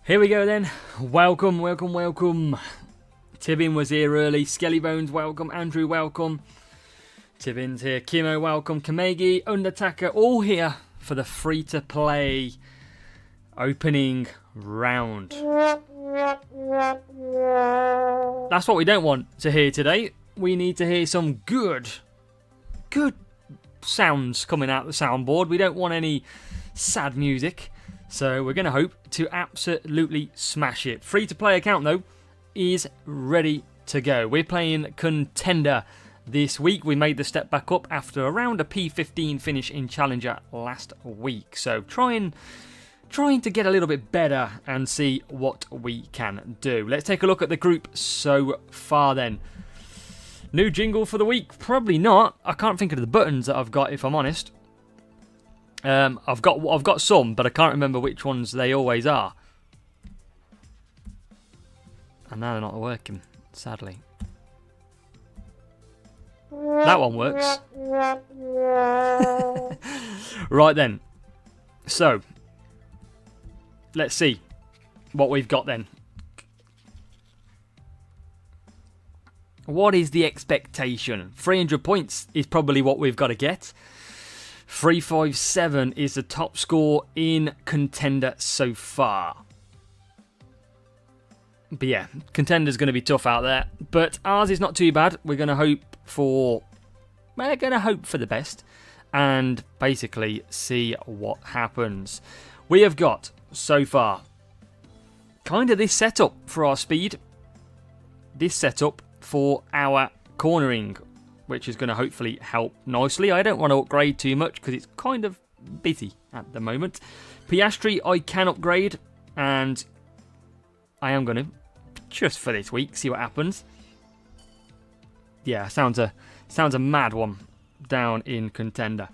Here we go then. Welcome, welcome, welcome. Tibbin was here early. Skelly Bones, welcome. Andrew, welcome. Tibbin's here. Kimo, welcome. Kamegi, Undertaker, all here for the free-to-play opening round. That's what we don't want to hear today. We need to hear some good sounds coming out the soundboard. We don't want any sad music. So we're going to hope to absolutely smash it. Free-to-play account, though, is ready to go. We're playing Contender this week. We made the step back up after around a P15 finish in Challenger last week. So trying to get a little bit better and see what we can do. Let's take a look at the group so far then. New jingle for the week? Probably not. I can't think of the buttons that I've got, if I'm honest. I've got some, but I can't remember which ones they always are. And now they're not working, sadly. That one works. Right then. So, let's see what we've got then. What is the expectation? 300 points is probably what we've got to get. 357 is the top score in Contender so far. But yeah, Contender's going to be tough out there. But ours is not too bad. We're going to hope for the best and basically see what happens. We have got so far kind of this setup for our speed. This setup for our cornering, which is going to hopefully help nicely. I don't want to upgrade too much because it's kind of busy at the moment. Piastri I can upgrade, and I am going to, just for this week, see what happens. Yeah, sounds a mad one down in Contender.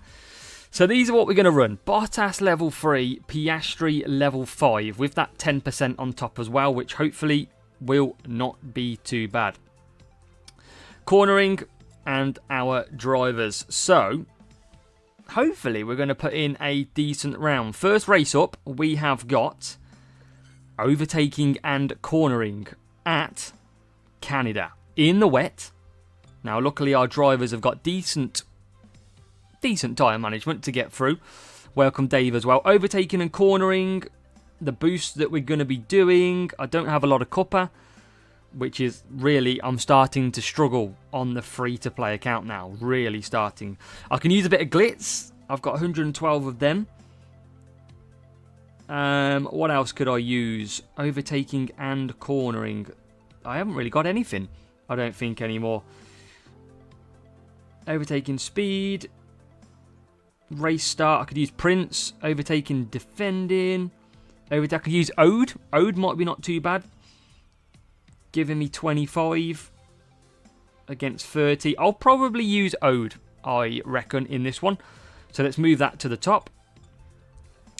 So these are what we're going to run. Bottas level 3, Piastri level 5, with that 10% on top as well, which hopefully will not be too bad. Cornering and our drivers. So, hopefully we're going to put in a decent round. First race up, we have got overtaking and cornering at Canada in the wet. Now, luckily our drivers have got decent tyre management to get through. Welcome Dave as well. Overtaking and cornering, the boost that we're going to be doing. I don't have a lot of cuppa, which is really, I'm starting to struggle on the free-to-play account now. Really starting. I can use a bit of glitz. I've got 112 of them. What else could I use? Overtaking and cornering. I haven't really got anything, I don't think, anymore. Overtaking speed. Race start. I could use Prince. Overtaking defending. I could use Ode. Ode might be not too bad. Giving me 25 against 30. I'll probably use Ode, I reckon, in this one. So let's move that to the top.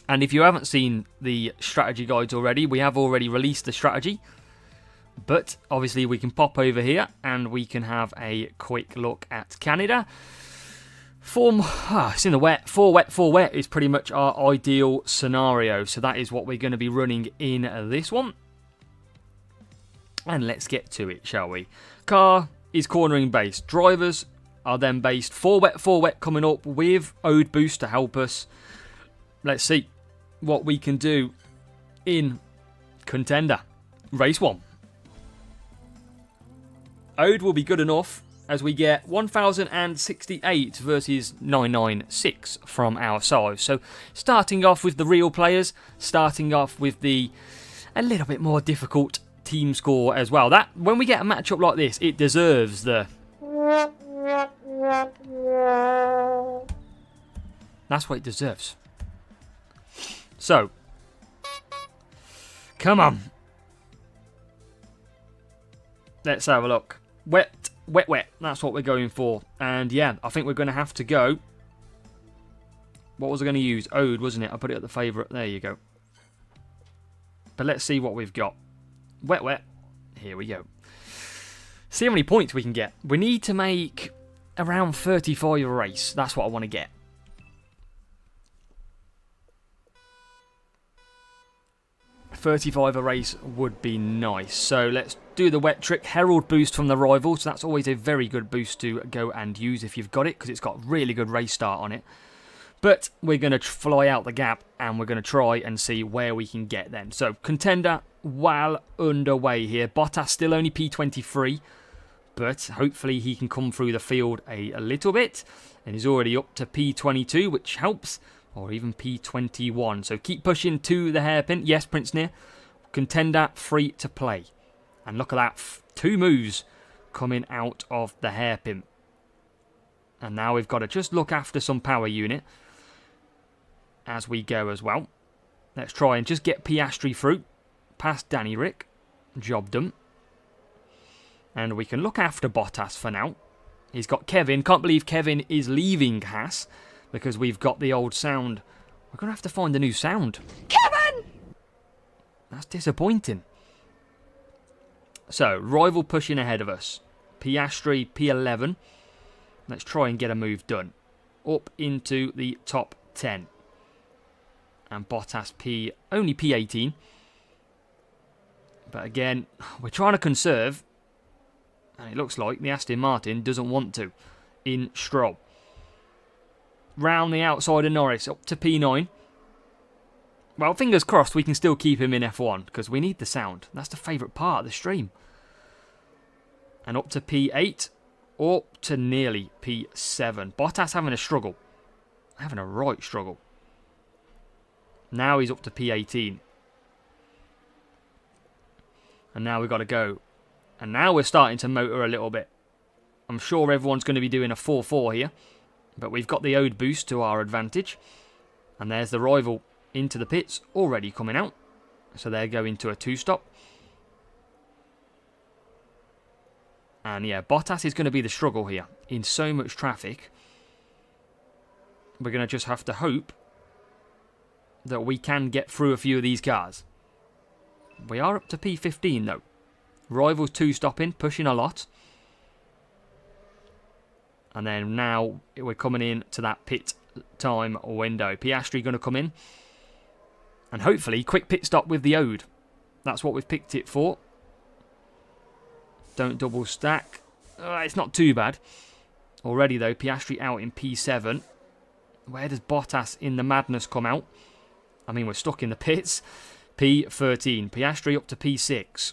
And if you haven't seen the strategy guides already, we have already released the strategy. But obviously we can pop over here and we can have a quick look at Canada. It's in the wet. 4 wet, 4 wet is pretty much our ideal scenario. So that is what we're going to be running in this one. And let's get to it, shall we? Car is cornering based. Drivers are then based 4 wet coming up with Ode Boost to help us. Let's see what we can do in Contender. Race 1. Ode will be good enough as we get 1068 versus 996 from our side. So starting off with the real players, starting off with the a little bit more difficult team score as well. That when we get a matchup like this, it deserves the. That's what it deserves. So, come on. Let's have a look. Wet, wet, wet. That's what we're going for. And yeah, I think we're going to have to go. What was I going to use? Ode, wasn't it? I put it at the favourite. There you go. But let's see what we've got. Wet, wet. Here we go. See how many points we can get. We need to make around 35 a race. That's what I want to get. 35 a race would be nice. So let's do the wet trick. Herald boost from the rival. So that's always a very good boost to go and use if you've got it, because it's got really good race start on it. But we're going to fly out the gap and we're going to try and see where we can get then. So contender well underway here. Bottas still only P23, but hopefully he can come through the field a little bit. And he's already up to P22, which helps, or even P21. So keep pushing to the hairpin. Yes, Prince Near. Contender free to play. And look at that, 2 moves coming out of the hairpin. And now we've got to just look after some power unit as we go as well. Let's try and just get Piastri through, past Danny Rick. Job done. And we can look after Bottas for now. He's got Kevin. Can't believe Kevin is leaving Haas, because we've got the old sound. We're going to have to find a new sound. Kevin! That's disappointing. So, rival pushing ahead of us. Piastri P11. Let's try and get a move done. Up into the top 10. And Bottas only P18. But again, we're trying to conserve. And it looks like the Aston Martin doesn't want to. In Stroll. Round the outside of Norris. Up to P9. Well, fingers crossed we can still keep him in F1. Because we need the sound. That's the favourite part of the stream. And up to P8. Up to nearly P7. Bottas having a struggle. Having a right struggle. Now he's up to P18. And now we've got to go. And now we're starting to motor a little bit. I'm sure everyone's going to be doing a 4-4 here. But we've got the ode boost to our advantage. And there's the rival into the pits. Already coming out. So they're going to a 2-stop. And yeah, Bottas is going to be the struggle here. In so much traffic. We're going to just have to hope that we can get through a few of these cars. We are up to P15 though. Rivals 2-stopping, pushing a lot. And then now we're coming in to that pit time window. Piastri going to come in. And hopefully quick pit stop with the ode. That's what we've picked it for. Don't double stack. It's not too bad. Already though, Piastri out in P7. Where does Bottas in the madness come out? I mean, we're stuck in the pits. P13. Piastri up to P6.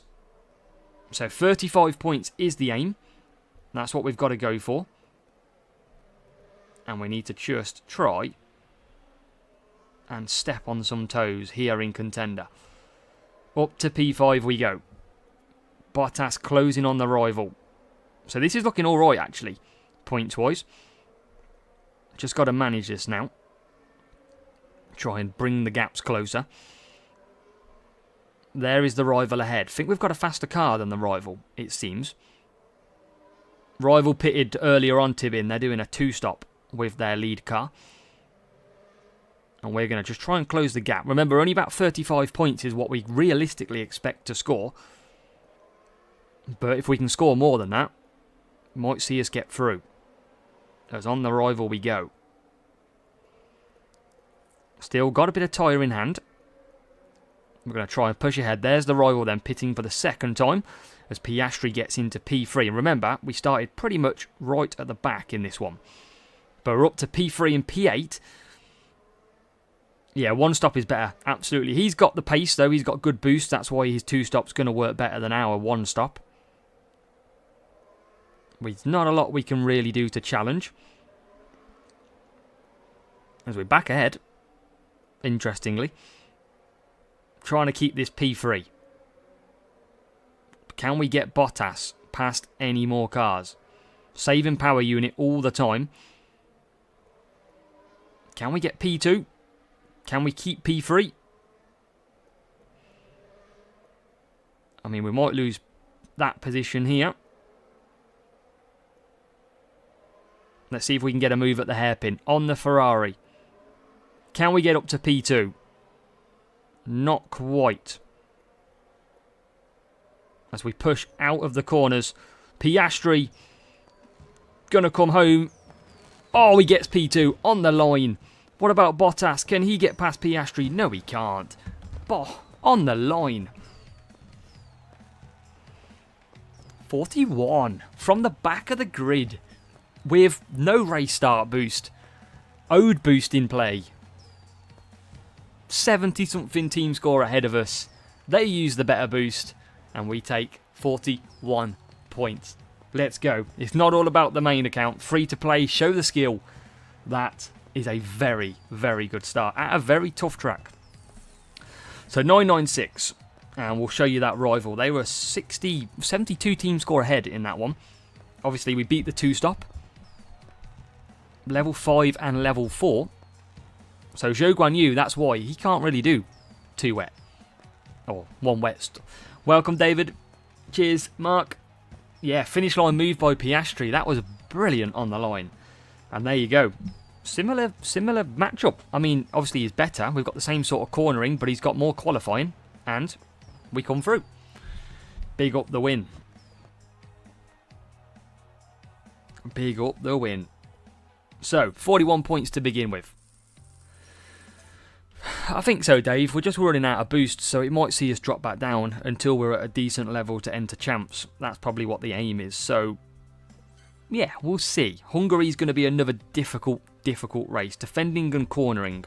So 35 points is the aim. That's what we've got to go for. And we need to just try and step on some toes here in contender. Up to P5 we go. Bottas closing on the rival. So this is looking alright actually, points-wise. Just got to manage this now. Try and bring the gaps closer. There is the rival ahead. I think we've got a faster car than the rival, it seems. Rival pitted earlier on, Tibin. They're doing a 2-stop with their lead car. And we're going to just try and close the gap. Remember, only about 35 points is what we realistically expect to score. But if we can score more than that, might see us get through. As on the rival we go. Still got a bit of tyre in hand. We're going to try and push ahead. There's the rival then pitting for the second time as Piastri gets into P3. And remember, we started pretty much right at the back in this one. But we're up to P3 and P8. Yeah, 1-stop is better. Absolutely. He's got the pace though. He's got good boost. That's why his 2-stop's going to work better than our 1-stop. There's not a lot we can really do to challenge. As we're back ahead. Interestingly. Trying to keep this P3. Can we get Bottas past any more cars? Saving power unit all the time. Can we get P2? Can we keep P3? I mean, we might lose that position here. Let's see if we can get a move at the hairpin on the Ferrari. Can we get up to P2? Not quite. As we push out of the corners. Piastri gonna come home. Oh, he gets P2 on the line. What about Bottas? Can he get past Piastri? No, he can't. Oh on the line. 41 from the back of the grid with no race start boost. Ode boost in play. 70 something team score ahead of us. They use the better boost and we take 41 points. Let's go. It's not all about the main account. Free to play, show the skill. That is a very, very good start at a very tough track. So 996, and we'll show you that rival. They were 72 team score ahead in that one. Obviously, we beat the 2-stop. Level 5 and level 4. So Zhou Guan Yu, that's why he can't really do 2 wet. Or 1 wet. Welcome, David. Cheers, Mark. Yeah, finish line move by Piastri. That was brilliant on the line. And there you go. Similar matchup. I mean, obviously he's better. We've got the same sort of cornering, but he's got more qualifying. And we come through. Big up the win. Big up the win. So, 41 points to begin with. I think so, Dave. We're just running out of boost, so it might see us drop back down until we're at a decent level to enter champs. That's probably what the aim is. So, yeah, we'll see. Hungary's going to be another difficult race. Defending and cornering.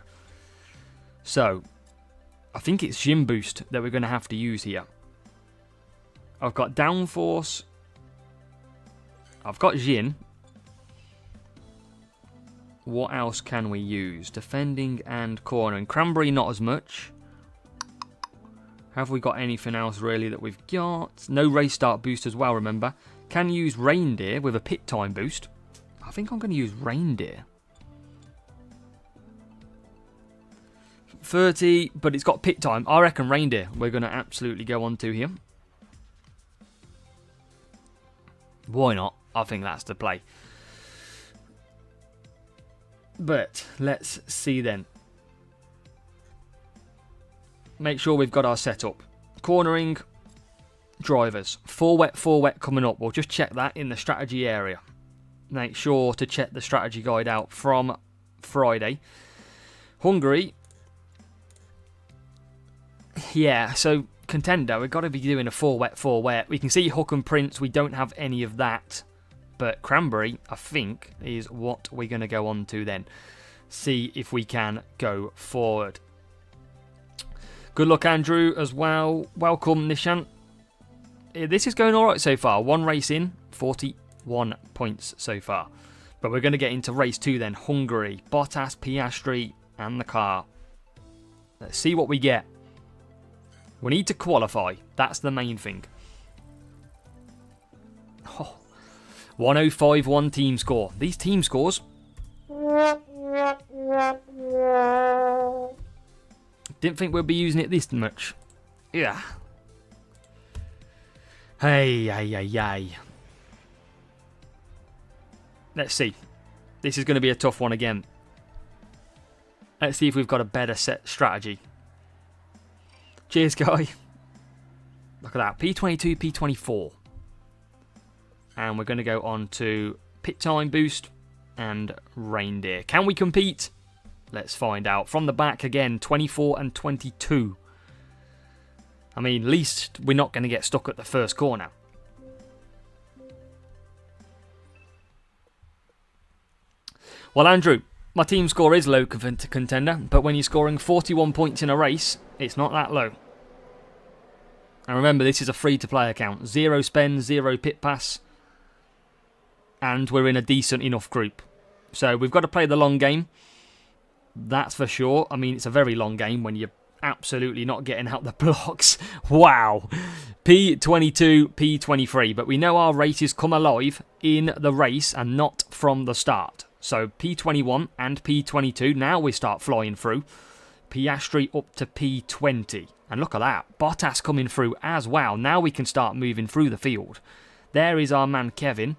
So, I think it's Jim boost that we're going to have to use here. I've got downforce. I've got Jin. What else can we use? Defending and cornering. Cranberry, not as much. Have we got anything else really that we've got? No race start boost as well, remember. Can use Reindeer with a pit time boost. I think I'm going to use Reindeer. 30, but it's got pit time. I reckon Reindeer we're going to absolutely go on to here. Why not? I think that's the play. But let's see then. Make sure we've got our setup. Cornering, drivers. 4 wet coming up. We'll just check that in the strategy area. Make sure to check the strategy guide out from Friday. Hungary. Yeah, so contender, we've got to be doing a 4 wet. We can see Hook and Prince, we don't have any of that. But Cranberry, I think, is what we're going to go on to then. See if we can go forward. Good luck, Andrew, as well. Welcome, Nishant. This is going all right so far. 1 race in, 41 points so far. But we're going to get into race 2 then. Hungary, Bottas, Piastri, and the car. Let's see what we get. We need to qualify. That's the main thing. Oh. 1051 team score. These team scores. Didn't think we'd be using it this much. Yeah. Hey. Let's see. This is going to be a tough one again. Let's see if we've got a better set strategy. Cheers, guy. Look at that. P22, P24. And we're going to go on to pit time boost and Reindeer. Can we compete? Let's find out. From the back again, 24 and 22. I mean, at least we're not going to get stuck at the first corner. Well, Andrew, my team score is low to contender, but when you're scoring 41 points in a race, it's not that low. And remember, this is a free-to-play account. 0 spend, 0 pit pass. And we're in a decent enough group. So we've got to play the long game. That's for sure. I mean, it's a very long game when you're absolutely not getting out the blocks. Wow. P22, P23. But we know our races come alive in the race and not from the start. So P21 and P22. Now we start flying through. Piastri up to P20. And look at that. Bottas coming through as well. Now we can start moving through the field. There is our man Kevin.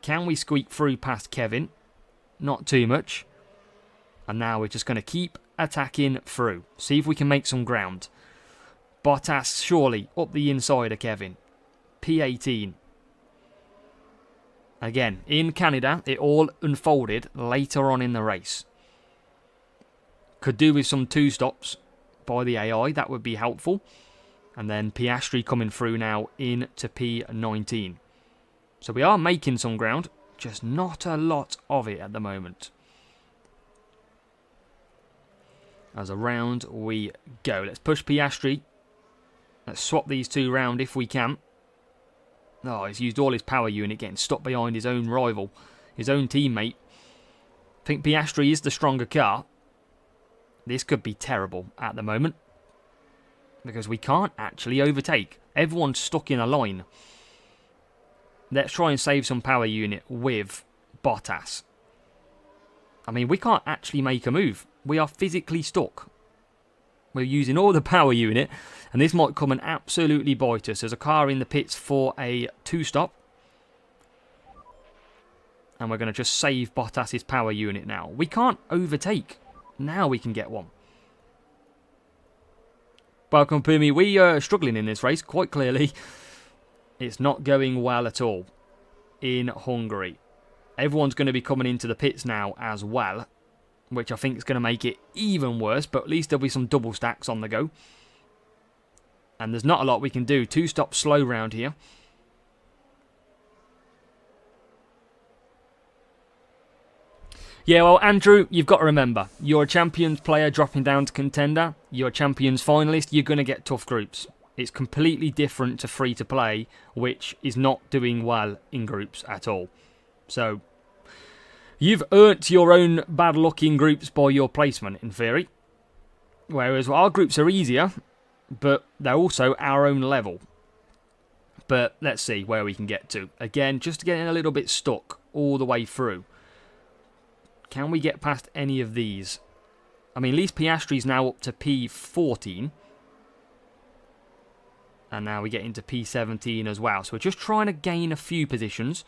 Can we squeak through past Kevin? Not too much. And now we're just going to keep attacking through. See if we can make some ground. Bottas surely up the inside of Kevin. P18. Again, in Canada, it all unfolded later on in the race. Could do with some 2 stops. by the AI. That would be helpful. And then Piastri coming through now into P19. So we are making some ground, just not a lot of it at the moment. As around we go. Let's push Piastri. Let's swap these two round if we can. Oh, he's used all his power unit, getting stuck behind his own rival, his own teammate. I think Piastri is the stronger car. This could be terrible at the moment, because we can't actually overtake. Everyone's stuck in a line. Let's try and save some power unit with Bottas. I mean, we can't actually make a move. We are physically stuck. We're using all the power unit, and this might come and absolutely bite us. There's a car in the pits for a 2-stop. And we're going to just save Bottas' power unit now. We can't overtake. Now we can get one. Welcome, Pumi. We are struggling in this race, quite clearly. It's not going well at all in Hungary. Everyone's going to be coming into the pits now as well, which I think is going to make it even worse, but at least there'll be some double stacks on the go. And there's not a lot we can do. 2-stop slow round here. Yeah, well, Andrew, you've got to remember, you're a Champions player dropping down to Contender. You're a Champions finalist. You're going to get tough groups. It's completely different to free-to-play, which is not doing well in groups at all. So, you've earned your own bad luck in groups by your placement, in theory. Whereas our groups are easier, but they're also our own level. But let's see where we can get to. Again, just getting a little bit stuck all the way through. Can we get past any of these? I mean, at least Piastri's now up to P14. And now we get into P17 as well. So we're just trying to gain a few positions.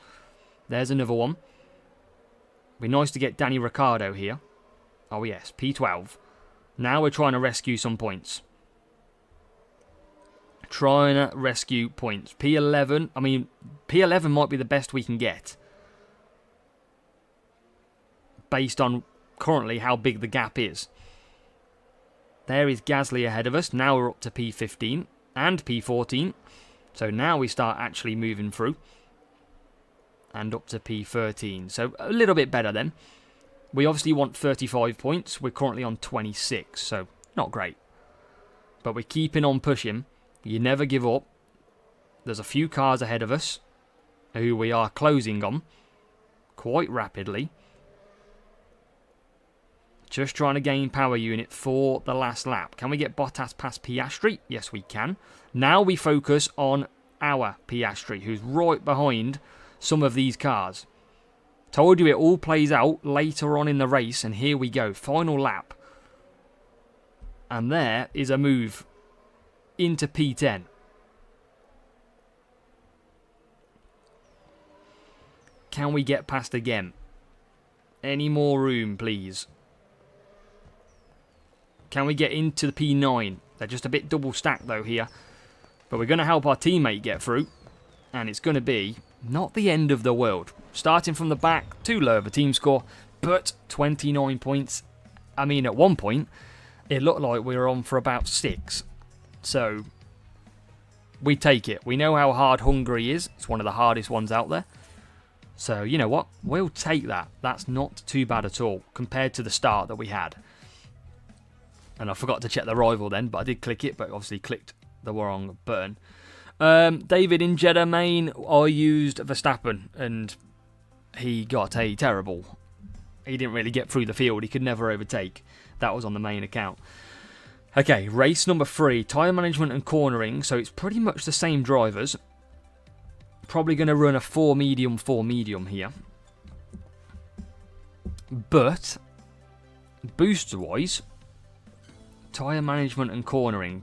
There's another one. Be nice to get Danny Ricciardo here. Oh yes, P12. Now we're trying to rescue some points. Trying to rescue points. P11. I mean, P11 might be the best we can get. Based on currently how big the gap is. There is Gasly ahead of us. Now we're up to P15 and P14. So now we start actually moving through. And up to P13. So a little bit better then. We obviously want 35 points. We're currently on 26. So not great. But we're keeping on pushing. You never give up. There's a few cars ahead of us who we are closing on quite rapidly. Just trying to gain power unit for the last lap. Can we get Bottas past Piastri? Yes, we can. Now we focus on our Piastri, who's right behind some of these cars. Told you it all plays out later on in the race, and here we go. Final lap. And there is a move into P10. Can we get past again? Any more room, please? Can we get into the P9? They're just a bit double stacked though here. But we're going to help our teammate get through. And it's going to be not the end of the world. Starting from the back, too low of a team score. But 29 points. I mean, at one point, it looked like we were on for about 6. So, we take it. We know how hard Hungary is. It's one of the hardest ones out there. So, you know what? We'll take that. That's not too bad at all compared to the start that we had. And I forgot to check the rival then, but I did click it, but obviously clicked the wrong button. David, in Jeddah main, I used Verstappen, and he got a terrible. He didn't really get through the field. He could never overtake. That was on the main account. Okay, race number 3, tyre management and cornering. So it's pretty much the same drivers. Probably going to run a 4 medium here. But, booster-wise, tyre management and cornering.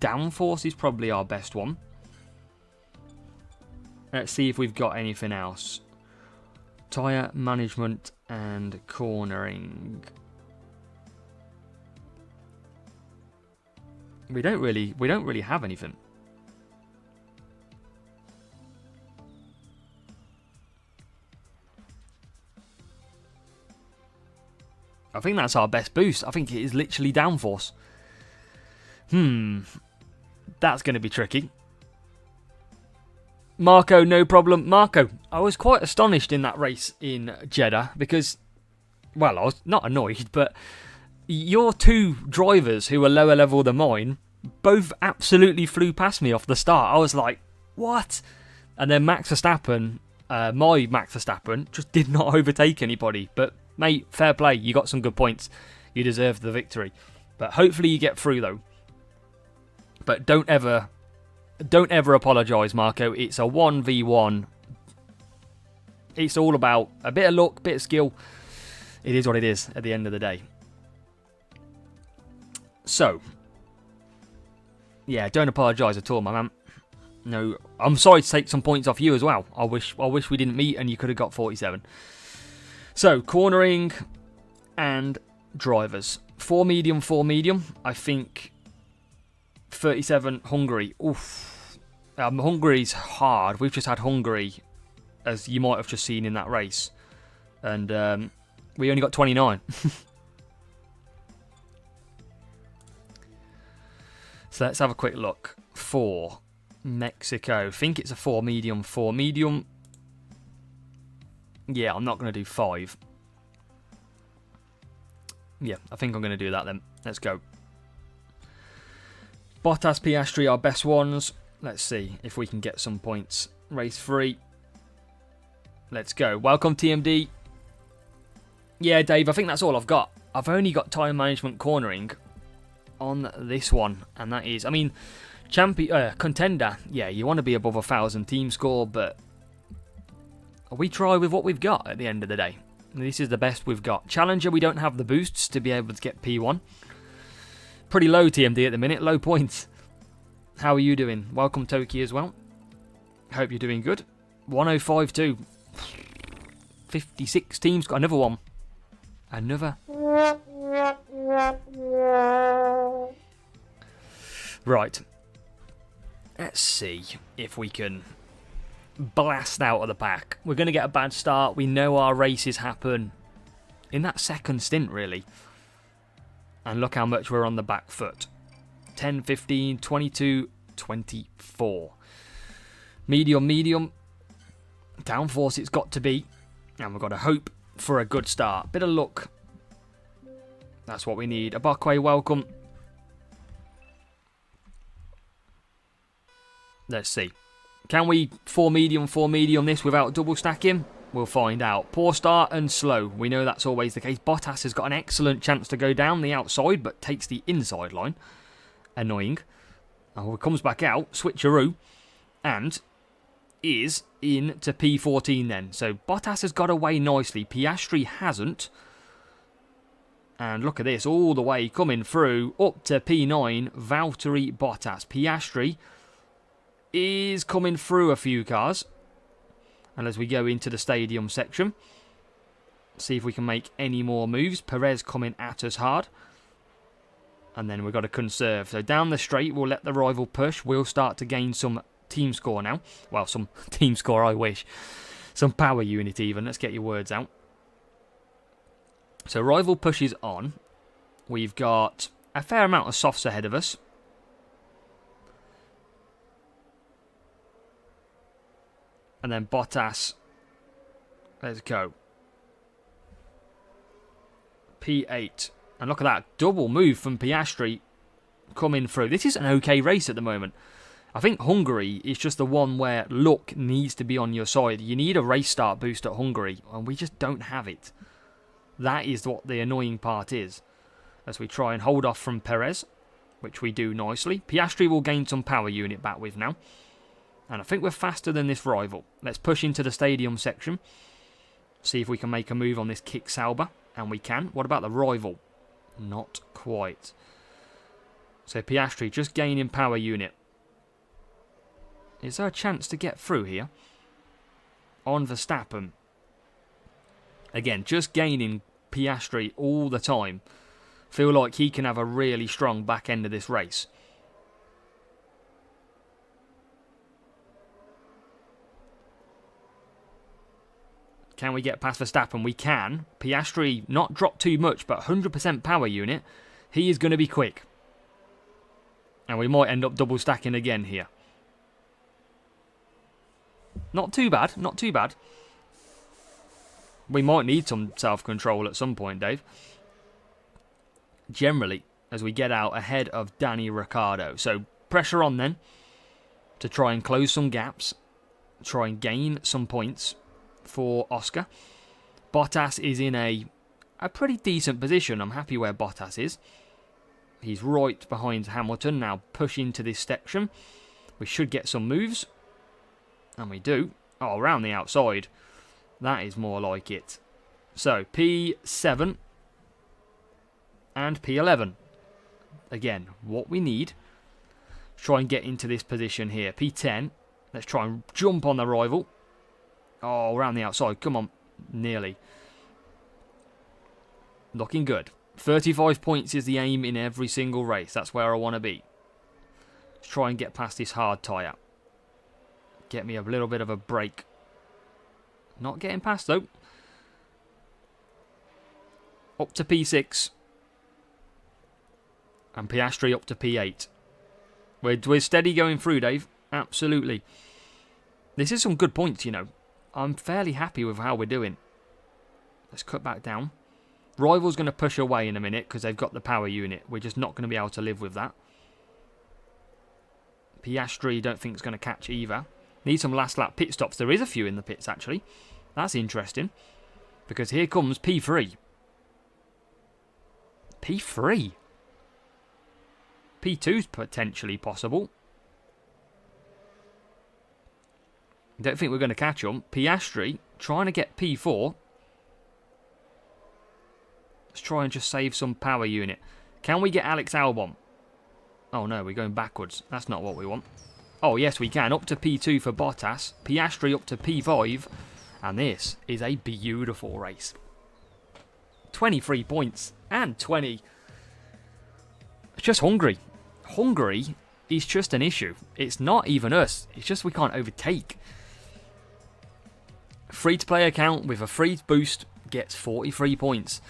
Downforce is probably our best one. Let's see if we've got anything else. Tyre management and cornering. We don't really have anything. I think that's our best boost. I think it is literally downforce. That's going to be tricky. Marco, no problem. Marco, I was quite astonished in that race in Jeddah because, well, I was not annoyed, but your two drivers who were lower level than mine both absolutely flew past me off the start. I was like, what? And then Max Verstappen, my Max Verstappen, just did not overtake anybody. But, mate, fair play. You got some good points. You deserve the victory. But hopefully you get through, though. But don't ever apologise, Marco. It's a 1v1. It's all about a bit of luck, a bit of skill. It is what it is at the end of the day. So, yeah, don't apologise at all, my man. No, I'm sorry to take some points off you as well. I wish we didn't meet and you could have got 47. So, cornering and drivers. 4 medium, 4 medium. I think 37 Hungary. Oof. Hungary's hard. We've just had Hungary, as you might have just seen in that race. And we only got 29. So let's have a quick look for Mexico. I think it's a 4 medium, 4 medium. Yeah, I'm not going to do 5. Yeah, I think I'm going to do that then. Let's go. Bottas, Piastri, our best ones. Let's see if we can get some points. Race 3. Let's go. Welcome, TMD. Yeah, Dave, I think that's all I've got. I've only got time management cornering on this one. And that is, I mean, contender. Yeah, you want to be above 1,000 team score, but we try with what we've got at the end of the day. This is the best we've got. Challenger, we don't have the boosts to be able to get P1. Pretty low TMD at the minute, low points. How are you doing? Welcome Toki as well. Hope you're doing good. 105.2. 56 teams, got another one. Another. Right. Let's see if we can blast out of the pack. We're going to get a bad start. We know our races happen in that second stint, really. And look how much we're on the back foot. 10, 15, 22, 24. Medium, medium. Downforce it's got to be. And we've got to hope for a good start. Bit of luck. That's what we need. Abakwe, welcome. Let's see. Can we 4 medium this without double stacking? We'll find out. Poor start and slow. We know that's always the case. Bottas has got an excellent chance to go down the outside, but takes the inside line. Annoying. Oh, it comes back out. Switcheroo. And is in to P14 then. So Bottas has got away nicely. Piastri hasn't. And look at this. All the way coming through up to P9. Valtteri Bottas. Piastri is coming through a few cars. And as we go into the stadium section, see if we can make any more moves. Perez coming at us hard. And then we've got to conserve. So down the straight, we'll let the rival push. We'll start to gain some team score now. Well, some team score, I wish. Some power unit even. Let's get your words out. So rival pushes on. We've got a fair amount of softs ahead of us. And then Bottas. Let's go. P8. And look at that. Double move from Piastri coming through. This is an okay race at the moment. I think Hungary is just the one where luck needs to be on your side. You need a race start boost at Hungary. And we just don't have it. That is what the annoying part is. As we try and hold off from Perez. Which we do nicely. Piastri will gain some power unit back with now. And I think we're faster than this rival. Let's push into the stadium section. See if we can make a move on this Kick Sauber. And we can. What about the rival? Not quite. So Piastri just gaining power unit. Is there a chance to get through here? On Verstappen. Again, just gaining Piastri all the time. Feel like he can have a really strong back end of this race. Can we get past Verstappen? We can. Piastri not dropped too much, but 100% power unit. He is going to be quick. And we might end up double stacking again here. Not too bad, not too bad. We might need some self-control at some point, Dave. Generally, as we get out ahead of Danny Ricciardo. So, pressure on then to try and close some gaps. Try and gain some points for Oscar. Bottas is in a pretty decent position. I'm happy where Bottas is. He's right behind Hamilton. Now push into this section. We should get some moves. And we do. Oh, around the outside. That is more like it. So, P7 and P11. Again, what we need. Try and get into this position here. P10. Let's try and jump on the rival. Oh, around the outside. Come on. Nearly. Looking good. 35 points is the aim in every single race. That's where I want to be. Let's try and get past this hard tyre. Get me a little bit of a break. Not getting past though. Up to P6. And Piastri up to P8. We're steady going through, Dave. Absolutely. This is some good points, you know. I'm fairly happy with how we're doing. Let's cut back down. Rival's going to push away in a minute because they've got the power unit. We're just not going to be able to live with that. Piastri don't think is going to catch either. Need some last lap pit stops. There is a few in the pits actually. That's interesting. Because here comes P3. P3? P2's potentially possible. Don't think we're going to catch them. Piastri trying to get P4. Let's try and just save some power unit. Can we get Alex Albon? Oh no, we're going backwards. That's not what we want. Oh yes, we can. Up to P2 for Bottas. Piastri up to P5. And this is a beautiful race. 23 points and 20. It's just Hungary. Hungary is just an issue. It's not even us. It's just we can't overtake. Free-to-play account with a free boost gets 43 points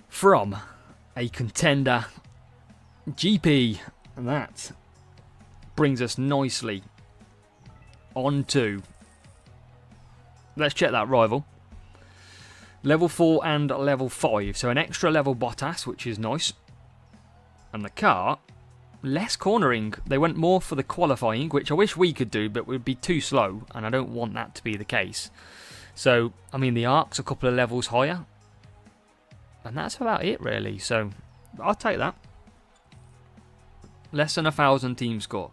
from a contender GP. And that brings us nicely on to... Let's check that rival. Level 4 and level 5. So an extra level Bottas, which is nice. And the car, less cornering. They went more for the qualifying, which I wish we could do, but would be too slow. And I don't want that to be the case. So, I mean, the arc's a couple of levels higher. And that's about it, really. So, I'll take that. Less than 1,000 team score.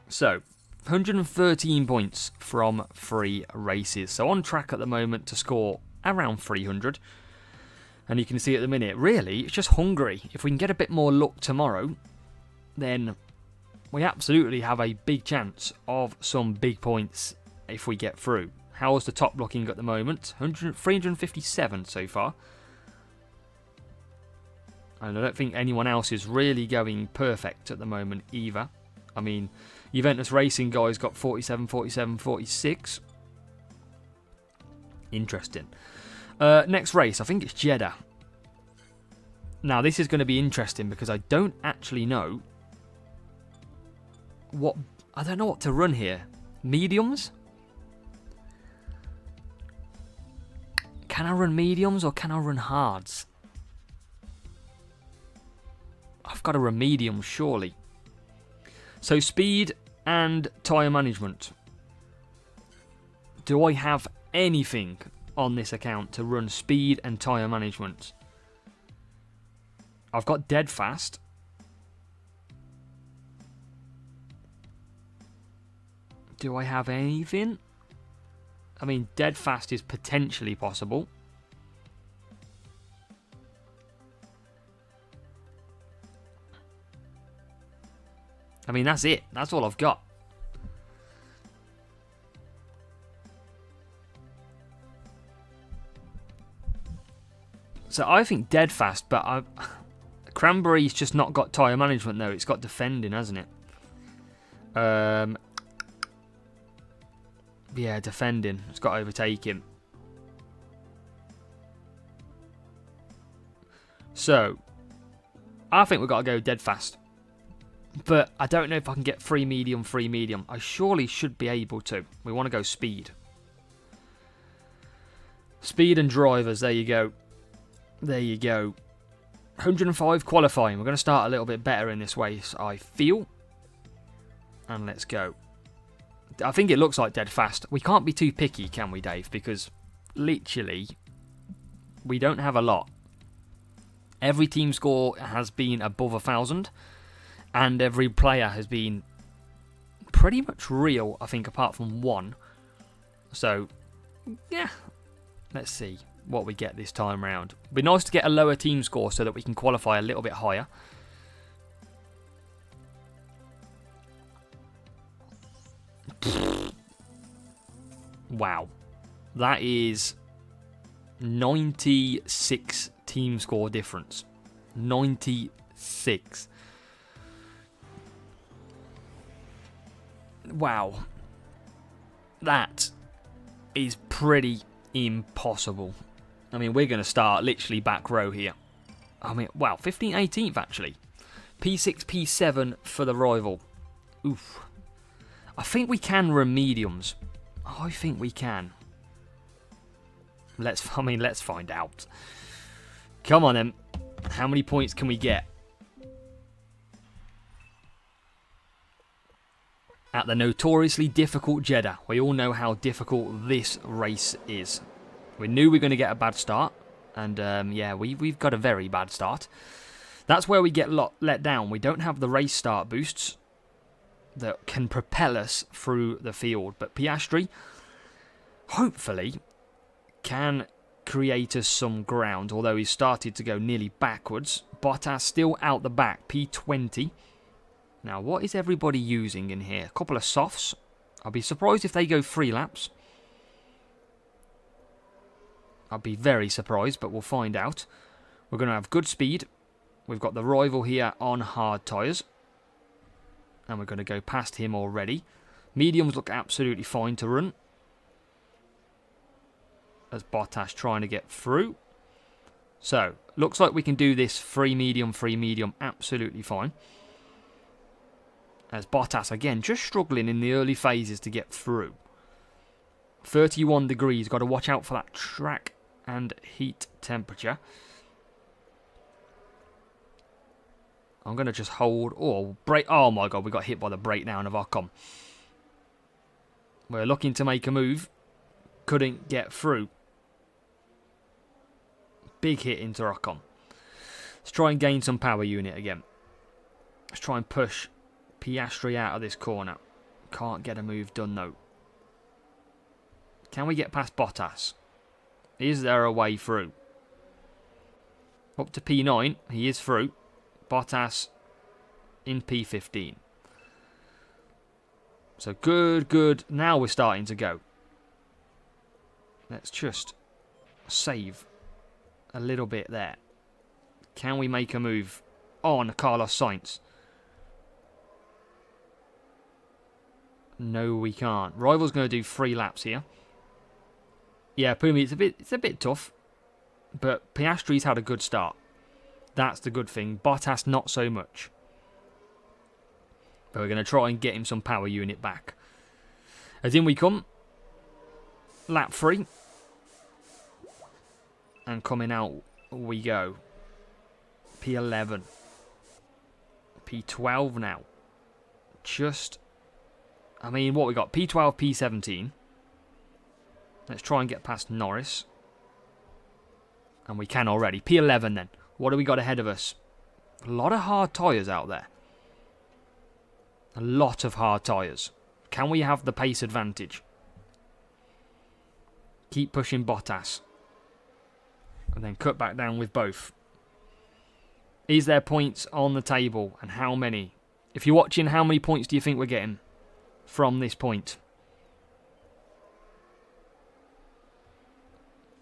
So, 113 points from 3 races. So, on track at the moment to score around 300. And you can see at the minute, really, it's just Hungary. If we can get a bit more luck tomorrow, then we absolutely have a big chance of some big points if we get through. How's the top looking at the moment? 357 so far. And I don't think anyone else is really going perfect at the moment either. I mean, Juventus Racing guys got 47, 47, 46. Interesting. Next race, I think it's Jeddah. Now, this is going to be interesting because I don't actually know what... I don't know what to run here. Mediums? Can I run mediums or can I run hards? I've got to run mediums, surely. So, speed and tyre management. Do I have anything on this account to run speed and tyre management? I've got dead fast. Do I have anything? I mean, dead fast is potentially possible. I mean, that's it. That's all I've got. So I think dead fast, but Cranberry's just not got tyre management though. It's got defending, hasn't it? Yeah, defending. It's got to overtake him. So, I think we've got to go dead fast. But I don't know if I can get free medium. I surely should be able to. We want to go speed. Speed and drivers, there you go. There you go. 105 qualifying. We're going to start a little bit better in this race, I feel. And let's go. I think it looks like dead fast. We can't be too picky, can we, Dave? Because literally, we don't have a lot. Every team score has been above 1,000. And every player has been pretty much real, I think, apart from one. So, yeah. Let's see what we get this time round. It'd be nice to get a lower team score so that we can qualify a little bit higher. Wow. That is 96 team score difference. 96. Wow. That is pretty impossible. I mean, we're going to start literally back row here. I mean, wow, 15th, 18th actually. P6, P7 for the rival. Oof. I think we can run mediums. I think we can. Let's find out. Come on then. How many points can we get? At the notoriously difficult Jeddah. We all know how difficult this race is. We knew we were going to get a bad start. And yeah, we've got a very bad start. That's where we get let down. We don't have the race start boosts that can propel us through the field. But Piastri, hopefully, can create us some ground. Although he's started to go nearly backwards. Bottas still out the back. P20. Now, what is everybody using in here? A couple of softs. I'll be surprised if they go 3 laps. I'll be very surprised, but we'll find out. We're going to have good speed. We've got the rival here on hard tyres. And we're going to go past him already. Mediums look absolutely fine to run. As Bottas trying to get through. So, looks like we can do this free medium, absolutely fine. As Bottas, again, just struggling in the early phases to get through. 31 degrees. Got to watch out for that track and heat temperature. I'm going to just hold. Oh, brake. Oh, my God. We got hit by the breakdown of Ocon. We're looking to make a move. Couldn't get through. Big hit into Ocon. Let's try and gain some power unit again. Let's try and push Piastri out of this corner. Can't get a move done though. Can we get past Bottas? Is there a way through? Up to P9. He is through. Bottas in P15. So good. Now we're starting to go. Let's just save a little bit there. Can we make a move on Carlos Sainz? No, we can't. Rival's going to do 3 laps here. Yeah, Pumi, it's a bit tough. But Piastri's had a good start. That's the good thing. Bottas, not so much. But we're going to try and get him some power unit back. As in we come. Lap 3. And coming out we go. P11. P12 now. Just... I mean, what we got? P12, P17. Let's try and get past Norris. And we can already. P11 then. What do we got ahead of us? A lot of hard tyres out there. A lot of hard tyres. Can we have the pace advantage? Keep pushing Bottas. And then cut back down with both. Is there points on the table? And how many? If you're watching, how many points do you think we're getting from this point?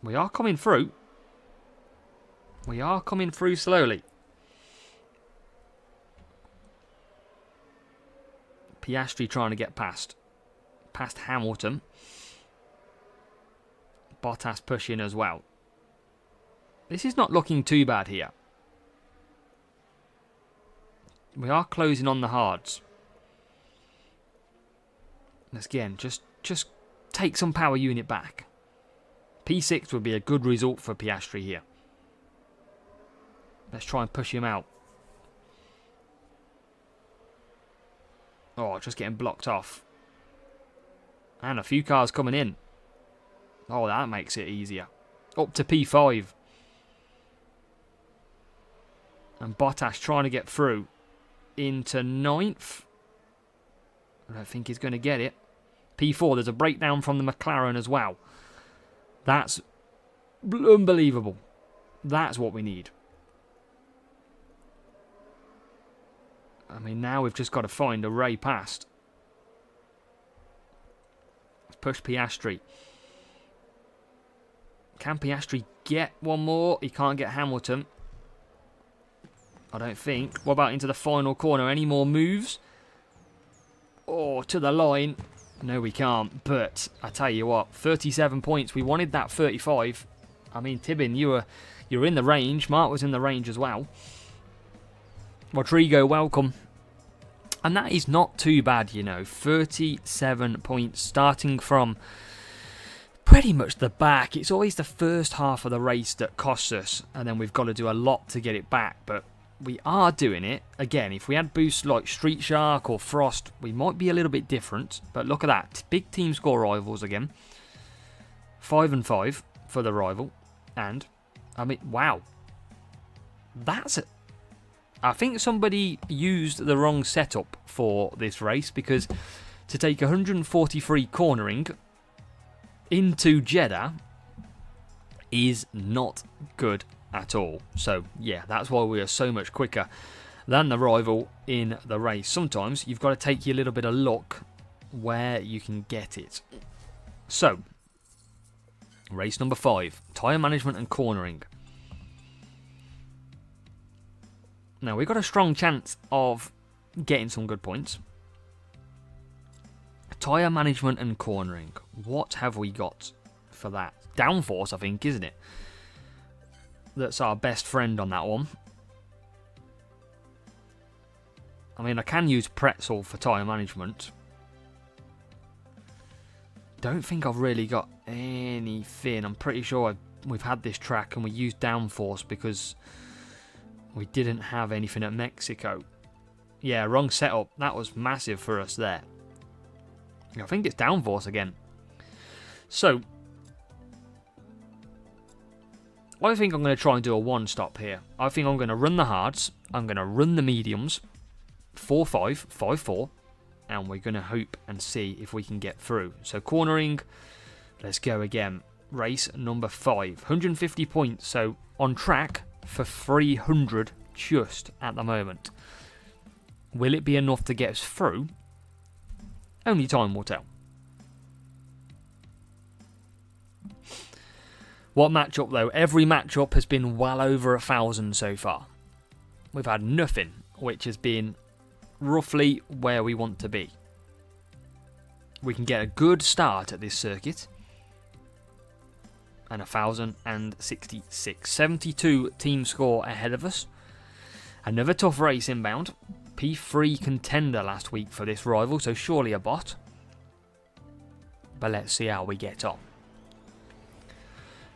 We are coming through. We are coming through slowly. Piastri trying to get past Hamilton. Bottas pushing as well. This is not looking too bad here. We are closing on the hards. Again, just take some power unit back. P6 would be a good result for Piastri here. Let's try and push him out. Oh, just getting blocked off. And a few cars coming in. Oh, that makes it easier. Up to P5. And Bottas trying to get through into 9th. I don't think he's going to get it. P4, there's a breakdown from the McLaren as well. That's unbelievable. That's what we need. I mean, now we've just got to find a Ray past. Let's push Piastri. Can Piastri get one more? He can't get Hamilton. I don't think. What about into the final corner? Any more moves? Oh, to the line. No, we can't. But I tell you what, 37 points. We wanted that 35. I mean, Tibbin, you were in the range. Mark was in the range as well. Rodrigo, welcome. And that is not too bad, you know. 37 points starting from pretty much the back. It's always the first half of the race that costs us. And then we've got to do a lot to get it back. But we are doing it. Again, if we had boosts like Street Shark or Frost, we might be a little bit different. But look at that. Big team score rivals again. 5 and 5 for the rival. And, I mean, wow. That's it. I think somebody used the wrong setup for this race, because to take 143 cornering into Jeddah is not good at all. So, yeah, that's why we are so much quicker than the rival in the race. Sometimes you've got to take your little bit of luck where you can get it. So, race number 5, tyre management and cornering. Now, we've got a strong chance of getting some good points. Tyre management and cornering. What have we got for that? Downforce, I think, isn't it? That's our best friend on that one. I mean, I can use Pretzel for tyre management. Don't think I've really got anything. I'm pretty sure we've had this track and we used Downforce because we didn't have anything at Mexico. Yeah, wrong setup. That was massive for us there. I think it's Downforce again. So, I think I'm going to try and do a one-stop here. I think I'm going to run the hards. I'm going to run the mediums. 4-5, 5-4. And we're going to hope and see if we can get through. So, cornering. Let's go again. Race number 5. 150 points. So, on track for 300 just at the moment. Will it be enough to get us through? Only time will tell. What matchup though? Every matchup has been well over 1,000 so far. We've had nothing which has been roughly where we want to be. We can get a good start at this circuit. And 1,066. 72 team score ahead of us. Another tough race inbound. P3 contender last week for this rival, so surely a bot. But let's see how we get on.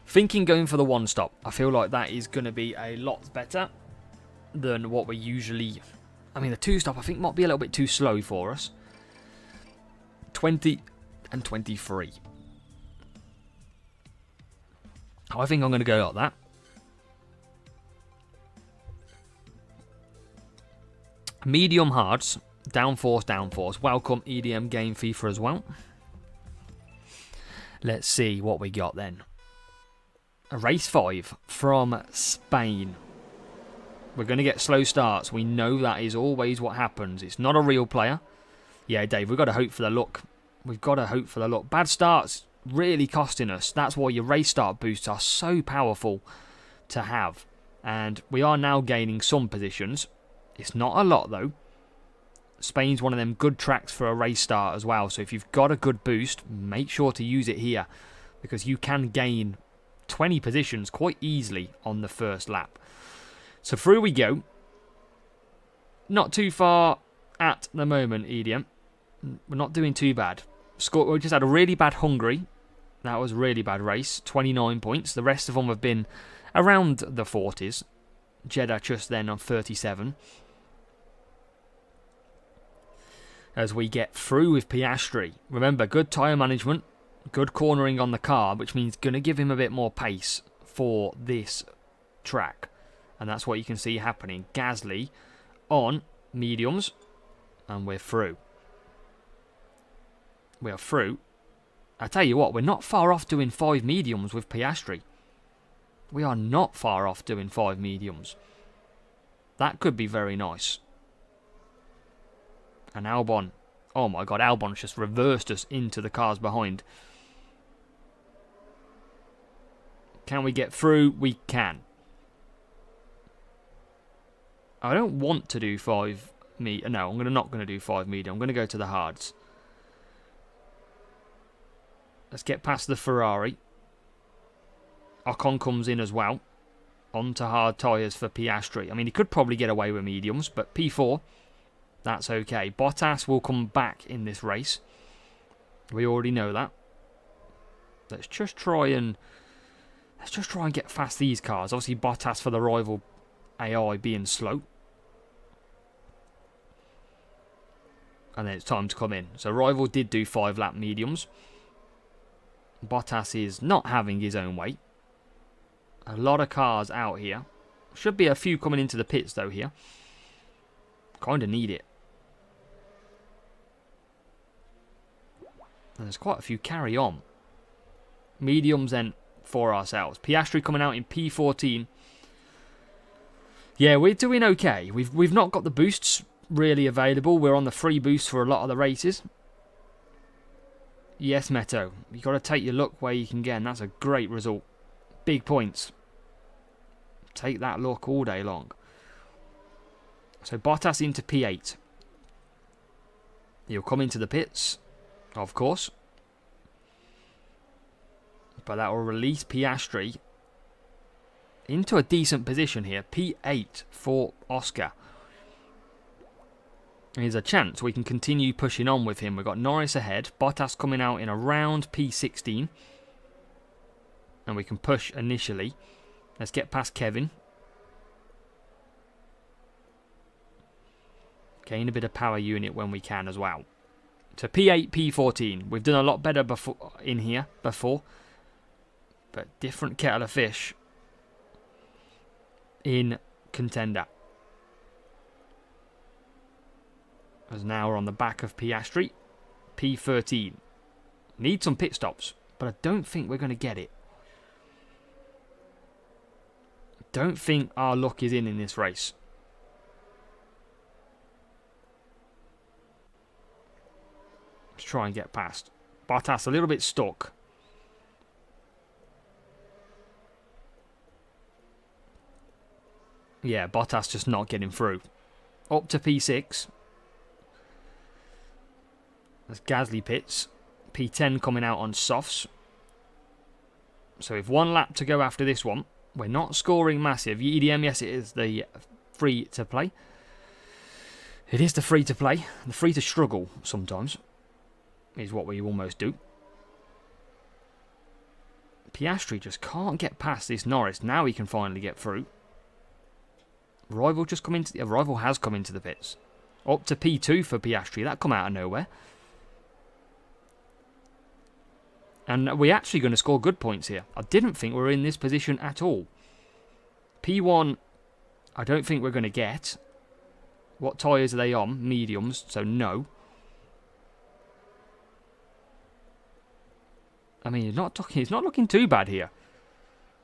Thinking going for the one stop. I feel like that is going to be a lot better than what we usually... I mean, the two stop I think might be a little bit too slow for us. 20 and 23. I think I'm going to go like that. Medium hards. Downforce, downforce. Welcome EDM Game FIFA as well. Let's see what we got then. Race 5 from Spain. We're going to get slow starts. We know that is always what happens. It's not a real player. Yeah, Dave, we've got to hope for the luck. We've got to hope for the luck. Bad starts really costing us. That's why your race start boosts are so powerful to have. And we are now gaining some positions. It's not a lot though. Spain's one of them good tracks for a race start as well. So if you've got a good boost, make sure to use it here. Because you can gain 20 positions quite easily on the first lap. So through we go. not too far at the moment, EDM. We're not doing too bad. We just had a really bad Hungary. That was a really bad race. 29 points. The rest of them have been around the 40s. Jeddah just then on 37. As we get through with Piastri. Remember, good tyre management, good cornering on the car, which means going to give him a bit more pace for this track. And that's what you can see happening. Gasly on mediums, and we're through. We are through. I tell you what, we're not far off doing 5 mediums with Piastri. We are not far off doing 5 mediums. That could be very nice. And Albon. Oh my god, Albon's just reversed us into the cars behind. Can we get through? We can. I don't want to do 5 medium. No, I'm not going to do 5 medium. I'm going to go to the hards. Let's get past the Ferrari. Ocon comes in as well. Onto hard tyres for Piastri. I mean, he could probably get away with mediums, but P4, that's okay. Bottas will come back in this race. We already know that. Let's just try and get past these cars. Obviously, Bottas for the rival AI being slow. And then it's time to come in. So rival did do 5-lap mediums. Bottas is not having his own way. A lot of cars out here. Should be a few coming into the pits though here. Kind of need it. And there's quite a few carry on. Mediums then for ourselves. Piastri coming out in P14. Yeah, we're doing okay. We've not got the boosts really available. We're on the free boost for a lot of the races. Yes, Meto. You've got to take your luck where you can get, and that's a great result. Big points. Take that luck all day long. So Bottas into P8. He'll come into the pits, of course. But that will release Piastri into a decent position here. P8 for Oscar. There's a chance we can continue pushing on with him. We've got Norris ahead. Bottas coming out in around P16. And we can push initially. Let's get past Kevin. Gain a bit of power unit when we can as well. So P8, P14. We've done a lot better before in here before. But different kettle of fish in contender. As now we're on the back of Piastri. P13. Need some pit stops, but I don't think we're going to get it. Don't think our luck is in this race. Let's try and get past. Bottas a little bit stuck. Yeah, Bottas just not getting through. Up to P6. That's Gasly pits. P10 coming out on softs. So with 1 lap to go after this one. We're not scoring massive. EDM, yes, it is the free to play. It is the free to play. The free to struggle sometimes is what we almost do. Piastri just can't get past this Norris. Now he can finally get through. Rival just come into Rival has come into the pits. Up to P2 for Piastri. That come out of nowhere. And we're actually going to score good points here. I didn't think we were in this position at all. P1, I don't think we're going to get. What tyres are they on? Mediums, so no. I mean, it's not looking too bad here.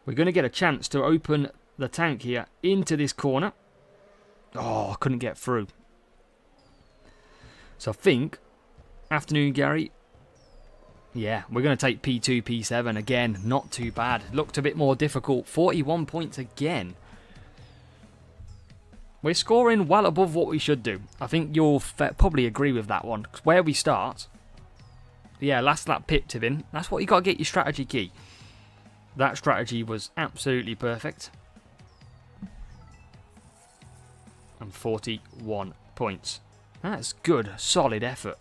We're going to get a chance to open the tank here into this corner. Oh, I couldn't get through. So I think, afternoon, Gary. Yeah, we're going to take P2, P7 again. Not too bad. Looked a bit more difficult. 41 points again. We're scoring well above what we should do. I think you'll probably agree with that one. Where we start. Yeah, last lap pit to win. That's what you got to get your strategy key. That strategy was absolutely perfect. and 41 points. That's good, solid effort.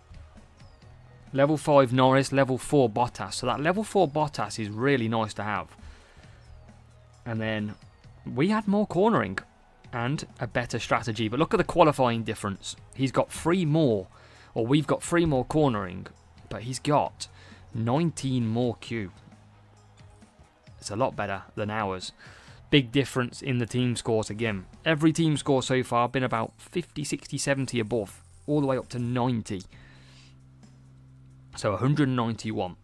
Level 5 Norris, level 4 Bottas. So that level 4 Bottas is really nice to have. And then we had more cornering and a better strategy. But look at the qualifying difference. He's got 3 more, or we've got 3 more cornering, but he's got 19 more Q. It's a lot better than ours. Big difference in the team scores again. Every team score so far been about 50, 60, 70 above, all the way up to 90. So 191.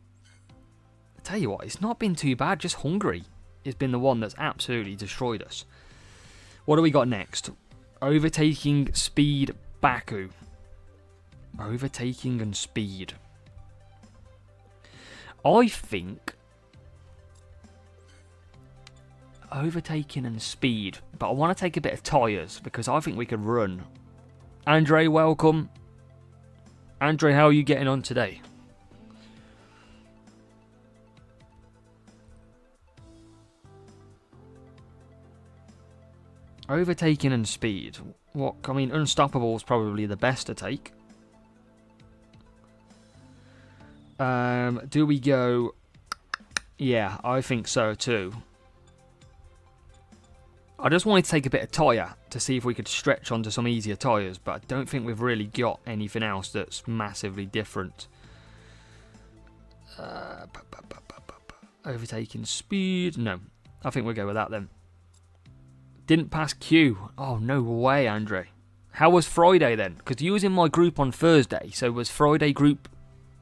I tell you what, it's not been too bad. Just Hungary has been the one that's absolutely destroyed us. What do we got next? Overtaking, speed, Baku. Overtaking and speed. I think overtaking and speed, but I want to take a bit of tyres because I think we could run. Andre, welcome. Andre, how are you getting on today? Overtaking and speed. What? I mean, unstoppable is probably the best to take. Do we go? Yeah, I think so too. I just wanted to take a bit of tyre to see if we could stretch onto some easier tyres, but I don't think we've really got anything else that's massively different. Overtaking speed. No, I think we'll go with that then. Didn't pass Q. Oh, no way, Andre. How was Friday then? Because you was in my group on Thursday, so was Friday group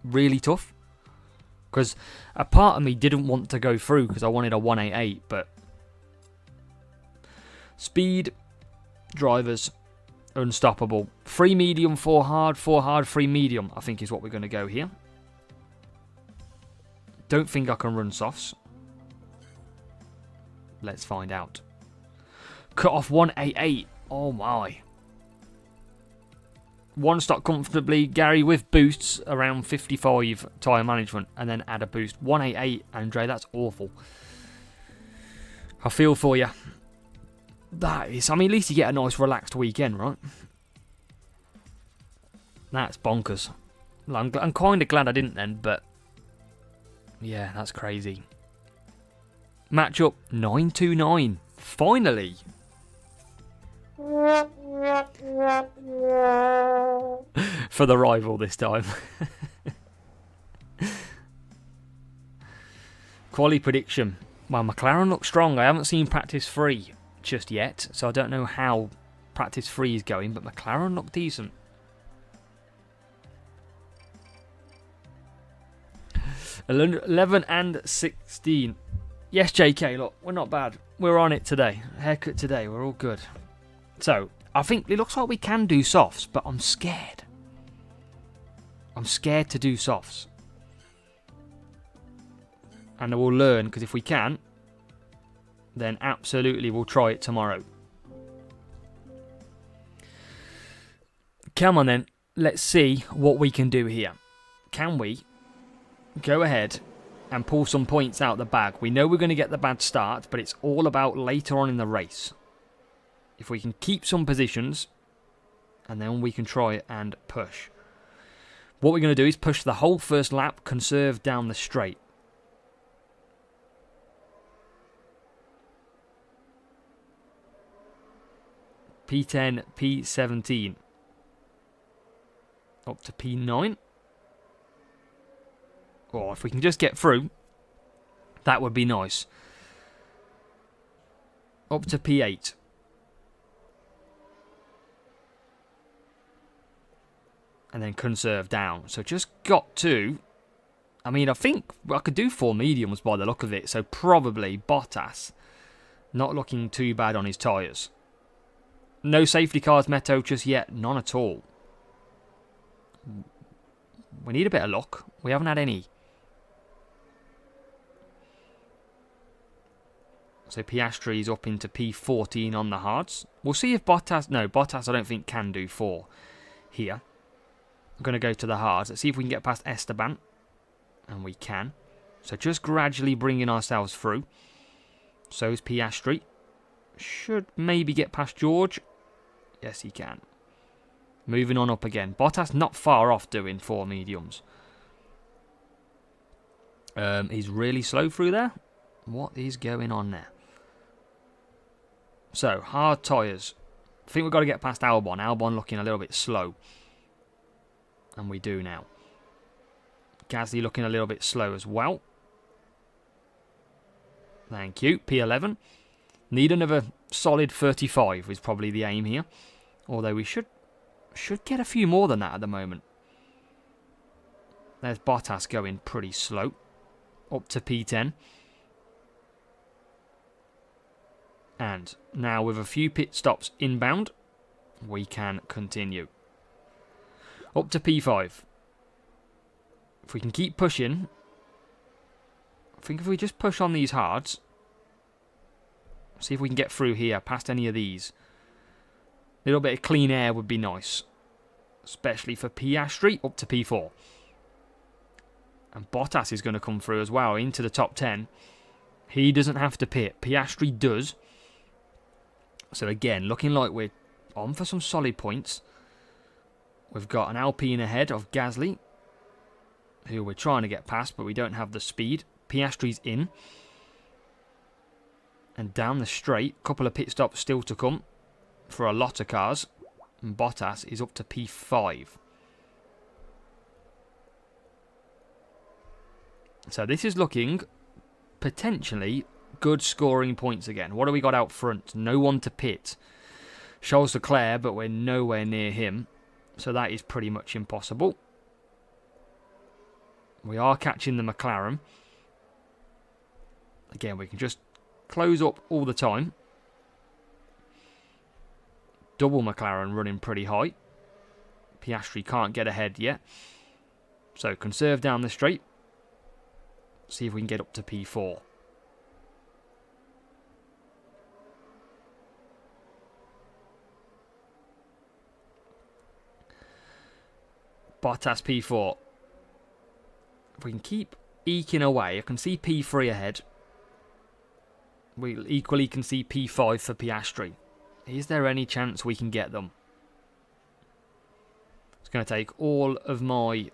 really tough? Because a part of me didn't want to go through because I wanted a 188, but speed, drivers, unstoppable. 3 medium, 4 hard, 3 medium, I think is what we're going to go here. Don't think I can run softs. Let's find out. Cut off 188. Oh my. 1 stop comfortably. Gary with boosts around 55 tyre management and then add a boost. 188, Andre, that's awful. I feel for you. That is, I mean, at least you get a nice relaxed weekend, right? That's bonkers. I'm kind of glad I didn't then, but yeah, that's crazy. Matchup 929. Finally. For the rival this time. Quali prediction. Well, McLaren looks strong. I haven't seen practice 3 just yet, so I don't know how practice 3 is going, but McLaren look decent. 11 and 16. Yes, JK, look, we're not bad. We're on it today. Haircut today, we're all good. So, I think it looks like we can do softs, but I'm scared. I'm scared to do softs. And we'll learn, because if we can, then absolutely we'll try it tomorrow. Come on then, let's see what we can do here. Can we go ahead and pull some points out the bag? We know we're going to get the bad start, but it's all about later on in the race. If we can keep some positions, and then we can try and push. What we're going to do is push the whole first lap, conserve down the straight. P10, P17. Up to P9. Or if we can just get through, that would be nice. Up to P8. And then conserve down. So just got to... I mean, I think I could do 4 mediums by the look of it. So probably Bottas not looking too bad on his tyres. No safety cars, Meto, just yet. None at all. We need a bit of luck. We haven't had any. So Piastri's up into P14 on the hards. We'll see if Bottas... No, Bottas I don't think can do 4 here. I'm going to go to the hards. Let's see if we can get past Esteban. And we can. So just gradually bringing ourselves through. So is Piastri. Should maybe get past George. Yes, he can. Moving on up again. Bottas not far off doing 4 mediums. He's really slow through there. What is going on there? So, hard tyres. I think we've got to get past Albon. Albon looking a little bit slow. And we do now. Gasly looking a little bit slow as well. Thank you. P11. Need another solid 35 is probably the aim here. Although we should get a few more than that at the moment. There's Bottas going pretty slow. Up to P10. And now with a few pit stops inbound, we can continue. Up to P5. If we can keep pushing, I think if we just push on these hards, see if we can get through here, past any of these. A little bit of clean air would be nice. Especially for Piastri, up to P4. And Bottas is going to come through as well, into the top 10. He doesn't have to pit. Piastri does. So again, looking like we're on for some solid points. We've got an Alpine ahead of Gasly, who we're trying to get past, but we don't have the speed. Piastri's in. And down the straight, a couple of pit stops still to come for a lot of cars. And Bottas is up to P5. So this is looking potentially good scoring points again. What do we got out front? No one to pit. Charles Leclerc, but we're nowhere near him. So that is pretty much impossible. We are catching the McLaren. Again, we can just close up all the time. Double McLaren running pretty high. Piastri can't get ahead yet. So conserve down the straight. See if we can get up to P4. Bottas P4. If we can keep eking away, I can see P3 ahead. We equally can see P5 for Piastri. Is there any chance we can get them? It's going to take all of my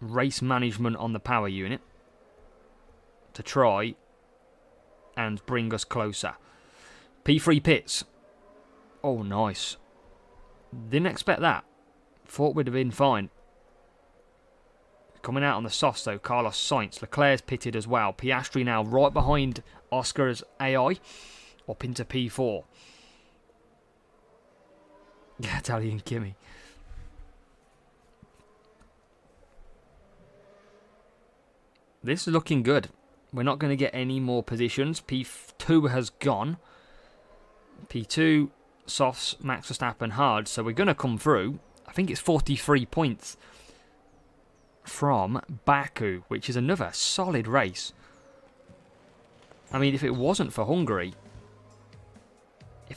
race management on the power unit to try and bring us closer. P3 pits. Oh, nice. Didn't expect that. Thought we'd have been fine. Coming out on the softs though, Carlos Sainz. Leclerc's pitted as well. Piastri now right behind Oscar's AI. Up into P4. Yeah, Italian Kimi. This is looking good. We're not going to get any more positions. P2 has gone. P2, softs, Max Verstappen, hard. So we're going to come through. I think it's 43 points from Baku, which is another solid race. I mean, if it wasn't for Hungary, I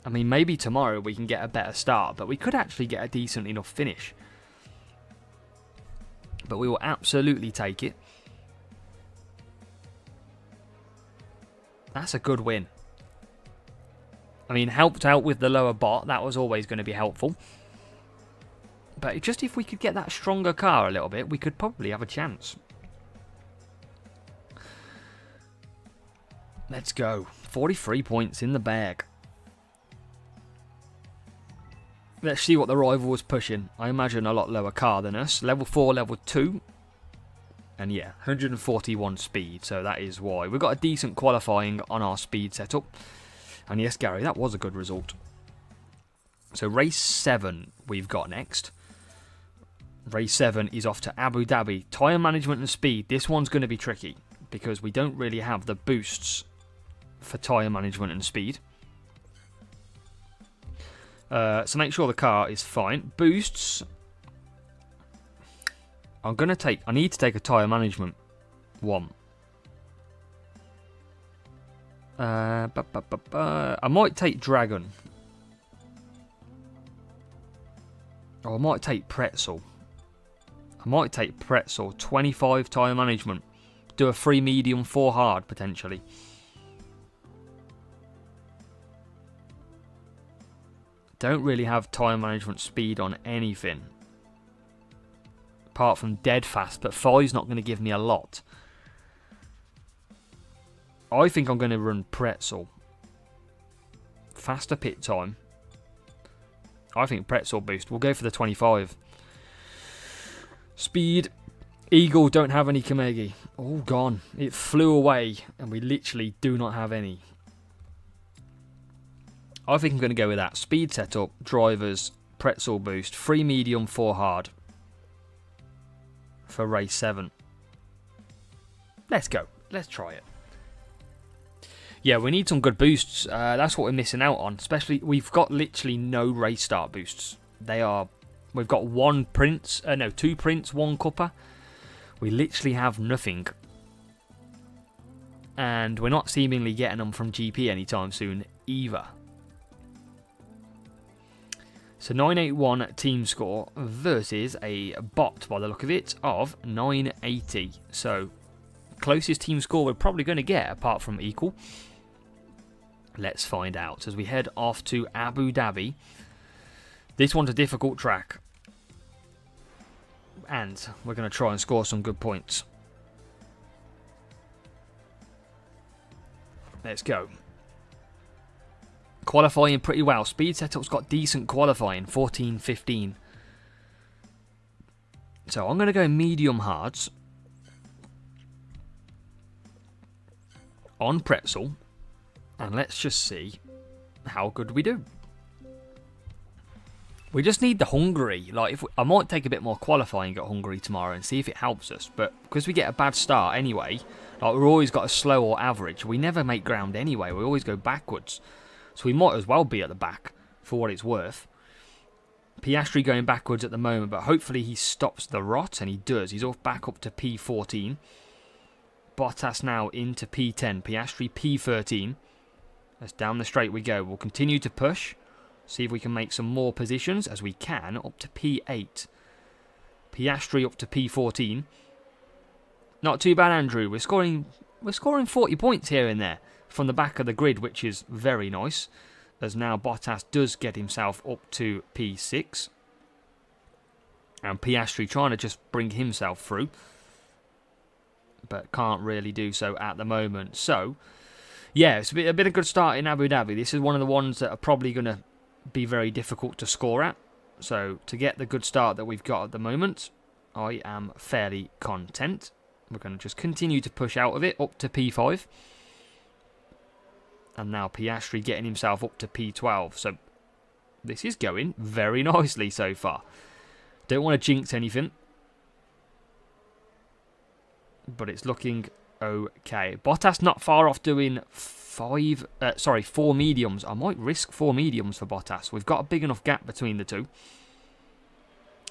mean, maybe tomorrow we can get a better start, but we could actually get a decent enough finish. But we will absolutely take it. That's a good win. I mean, helped out with the lower bot. That was always going to be helpful. But just if we could get that stronger car a little bit, we could probably have a chance. Let's go. 43 points in the bag. Let's see what the rival was pushing. I imagine a lot lower car than us. Level 4, level 2. And yeah, 141 speed. So that is why. We've got a decent qualifying on our speed setup. And yes, Gary, that was a good result. So race 7 we've got next. Race 7 is off to Abu Dhabi. Tyre management and speed. This one's going to be tricky because we don't really have the boosts for tyre management and speed. So make sure the car is fine. Boosts. I need to take a tyre management one. I might take Dragon. Or I might take Pretzel. 25 tyre management. Do a 3 medium, 4 hard potentially. Don't really have tyre management speed on anything. Apart from dead fast, but 5's not going to give me a lot. I think I'm going to run Pretzel. Faster pit time. I think Pretzel boost. We'll go for the 25. Speed. Eagle don't have any Kamegi. All gone. It flew away and we literally do not have any. I think I'm going to go with that. Speed setup, drivers, Pretzel boost, 3 medium, 4 hard. For race 7. Let's go. Let's try it. Yeah, we need some good boosts. That's what we're missing out on. Especially, we've got literally no race start boosts. We've got 2 Prince, 1 Cuppa. We literally have nothing. And we're not seemingly getting them from GP anytime soon either. So 981 team score versus a bot, by the look of it, of 980. So closest team score we're probably going to get, apart from equal. Let's find out as we head off to Abu Dhabi. This one's a difficult track. And we're going to try and score some good points. Let's go. Qualifying pretty well. Speed setup's got decent qualifying, 14-15. So I'm going to go medium hards on Pretzel. And let's just see how good we do. We just need the Hungary. I might take a bit more qualifying at Hungary tomorrow and see if it helps us. But because we get a bad start anyway, we've always got a slow or average. We never make ground anyway. We always go backwards. So we might as well be at the back for what it's worth. Piastri going backwards at the moment, but hopefully he stops the rot, and he does. He's off back up to P14. Bottas now into P10. Piastri P13. As down the straight we go. We'll continue to push. See if we can make some more positions, as we can, up to P8. Piastri up to P14. Not too bad, Andrew. We're scoring 40 points here and there from the back of the grid, which is very nice. As now Bottas does get himself up to P6. And Piastri trying to just bring himself through. But can't really do so at the moment. So, yeah, it's a bit of good start in Abu Dhabi. This is one of the ones that are probably going to be very difficult to score at. So, to get the good start that we've got at the moment, I am fairly content. We're going to just continue to push out of it up to P5. And now Piastri getting himself up to P12. So this is going very nicely so far. Don't want to jinx anything. But it's looking okay. Bottas not far off doing 4 mediums. I might risk 4 mediums for Bottas. We've got a big enough gap between the two.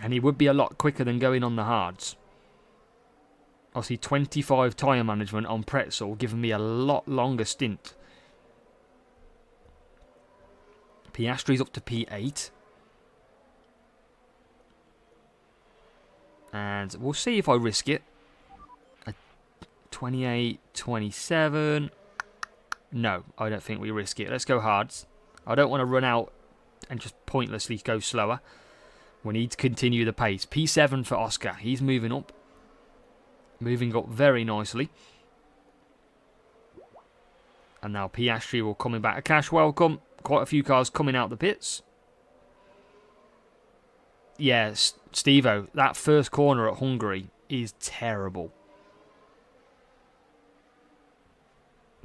And he would be a lot quicker than going on the hards. Obviously 25 tyre management on Pretzel, giving me a lot longer stint. Piastri's up to P8. And we'll see if I risk it. 28, 27. No, I don't think we risk it. Let's go hards. I don't want to run out and just pointlessly go slower. We need to continue the pace. P7 for Oscar. He's moving up. Moving up very nicely. And now Piastri will coming back. Akash, welcome. Quite a few cars coming out the pits. Yes, Steve-O, that first corner at Hungary is terrible.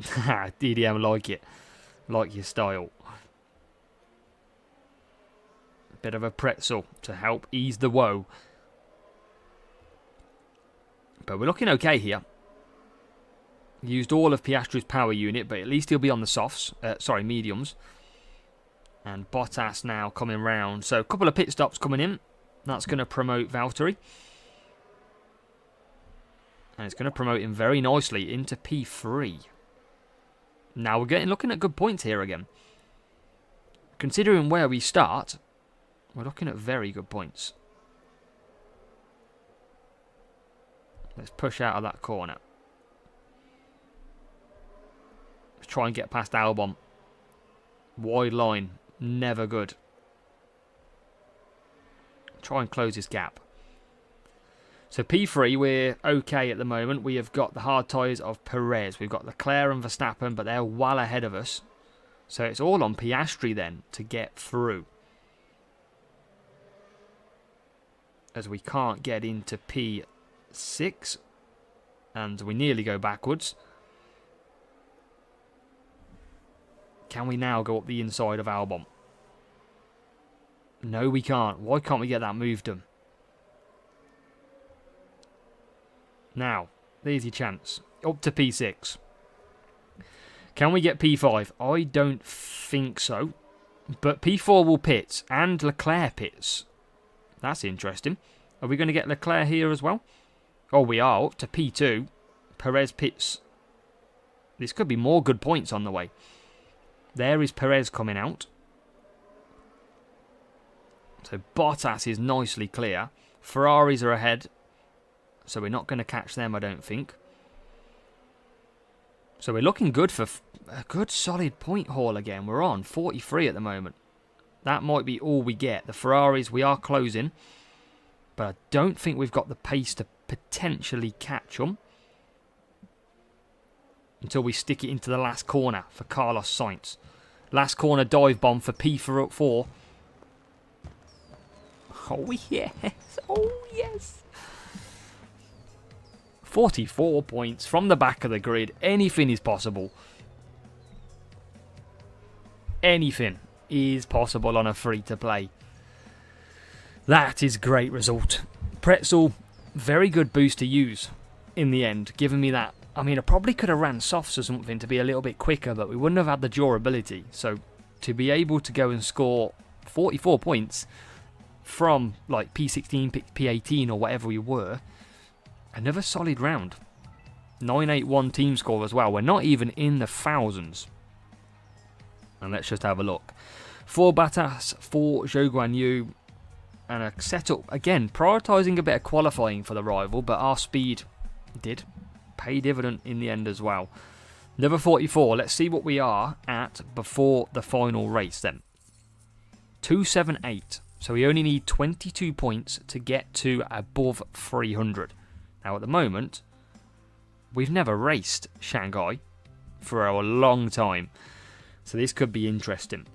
DDM, like it. Like your style. Bit of a pretzel to help ease the woe. But we're looking okay here. Used all of Piastri's power unit, but at least he'll be on the softs. Mediums. And Bottas now coming round. So a couple of pit stops coming in. That's going to promote Valtteri. And it's going to promote him very nicely into P3. Now we're looking at good points here again. Considering where we start, we're looking at very good points. Let's push out of that corner. Let's try and get past Albon. Wide line. Never good. try and close this gap. So P3, we're okay at the moment. We have got the hard tyres of Perez. We've got Leclerc and Verstappen, but they're well ahead of us. So it's all on Piastri then to get through, as we can't get into P6, and we nearly go backwards. Can we now go up the inside of Albon? No, we can't. Why can't we get that move done? Now, there's your chance. Up to P6. Can we get P5? I don't think so. But P4 will pit, and Leclerc pits. That's interesting. Are we going to get Leclerc here as well? Oh, we are. Up to P2. Perez pits. This could be more good points on the way. There is Perez coming out. So Bottas is nicely clear. Ferraris are ahead. So we're not going to catch them, I don't think. So we're looking good for a good solid point haul again. We're on 43 at the moment. That might be all we get. The Ferraris, we are closing. But I don't think we've got the pace to potentially catch them. Until we stick it into the last corner for Carlos Sainz. Last corner dive bomb for P4. Oh yes, oh yes. 44 points from the back of the grid. Anything is possible. Anything is possible on a free-to-play. That is a great result. Pretzel, very good boost to use in the end, giving me that. I mean, I probably could have ran softs or something to be a little bit quicker, but we wouldn't have had the durability. So to be able to go and score 44 points from like P16, P18 or whatever we were, another solid round. 981 team score as well. We're not even in the thousands. And let's just have a look. 4 Bottas, 4 Zhou Guanyu, and a setup, again, prioritising a bit of qualifying for the rival, but our speed did pay dividend in the end as well. Another 44. Let's see what we are at before the final race then. 278. So we only need 22 points to get to above 300. Now at the moment, we've never raced Shanghai for a long time. So this could be interesting.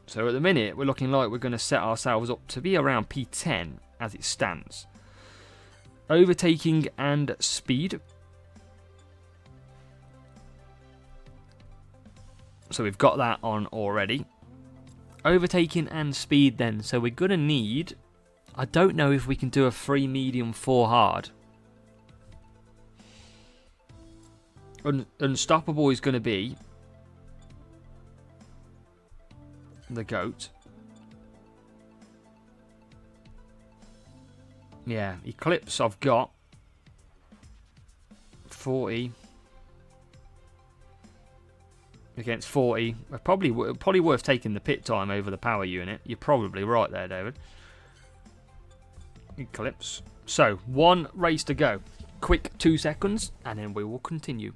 So at the minute, we're looking like we're going to set ourselves up to be around P10 as it stands. Overtaking and speed. So we've got that on already. Overtaking and speed then. So we're going to need... I don't know if we can do a 3 medium, 4 hard. Unstoppable is going to be the GOAT. Yeah, Eclipse I've got 40 against 40. Probably worth taking the pit time over the power unit. You're probably right there, David. Eclipse. So, 1 race to go. Quick 2 seconds, and then we will continue.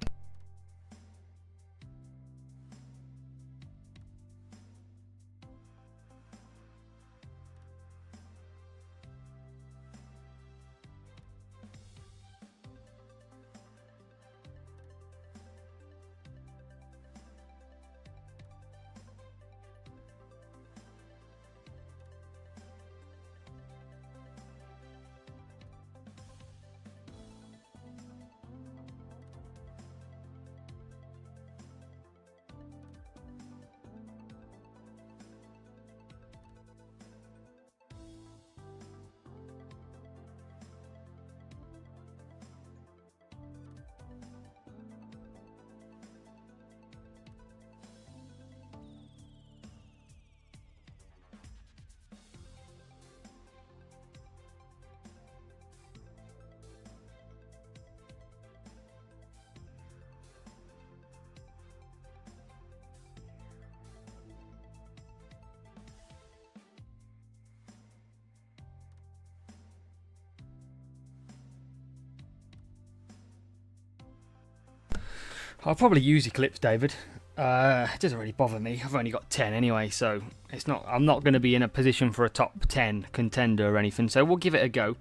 I'll probably use Eclipse, David. It doesn't really bother me. I've only got 10 anyway, so it's not. I'm not going to be in a position for a top 10 contender or anything. So we'll give it a go.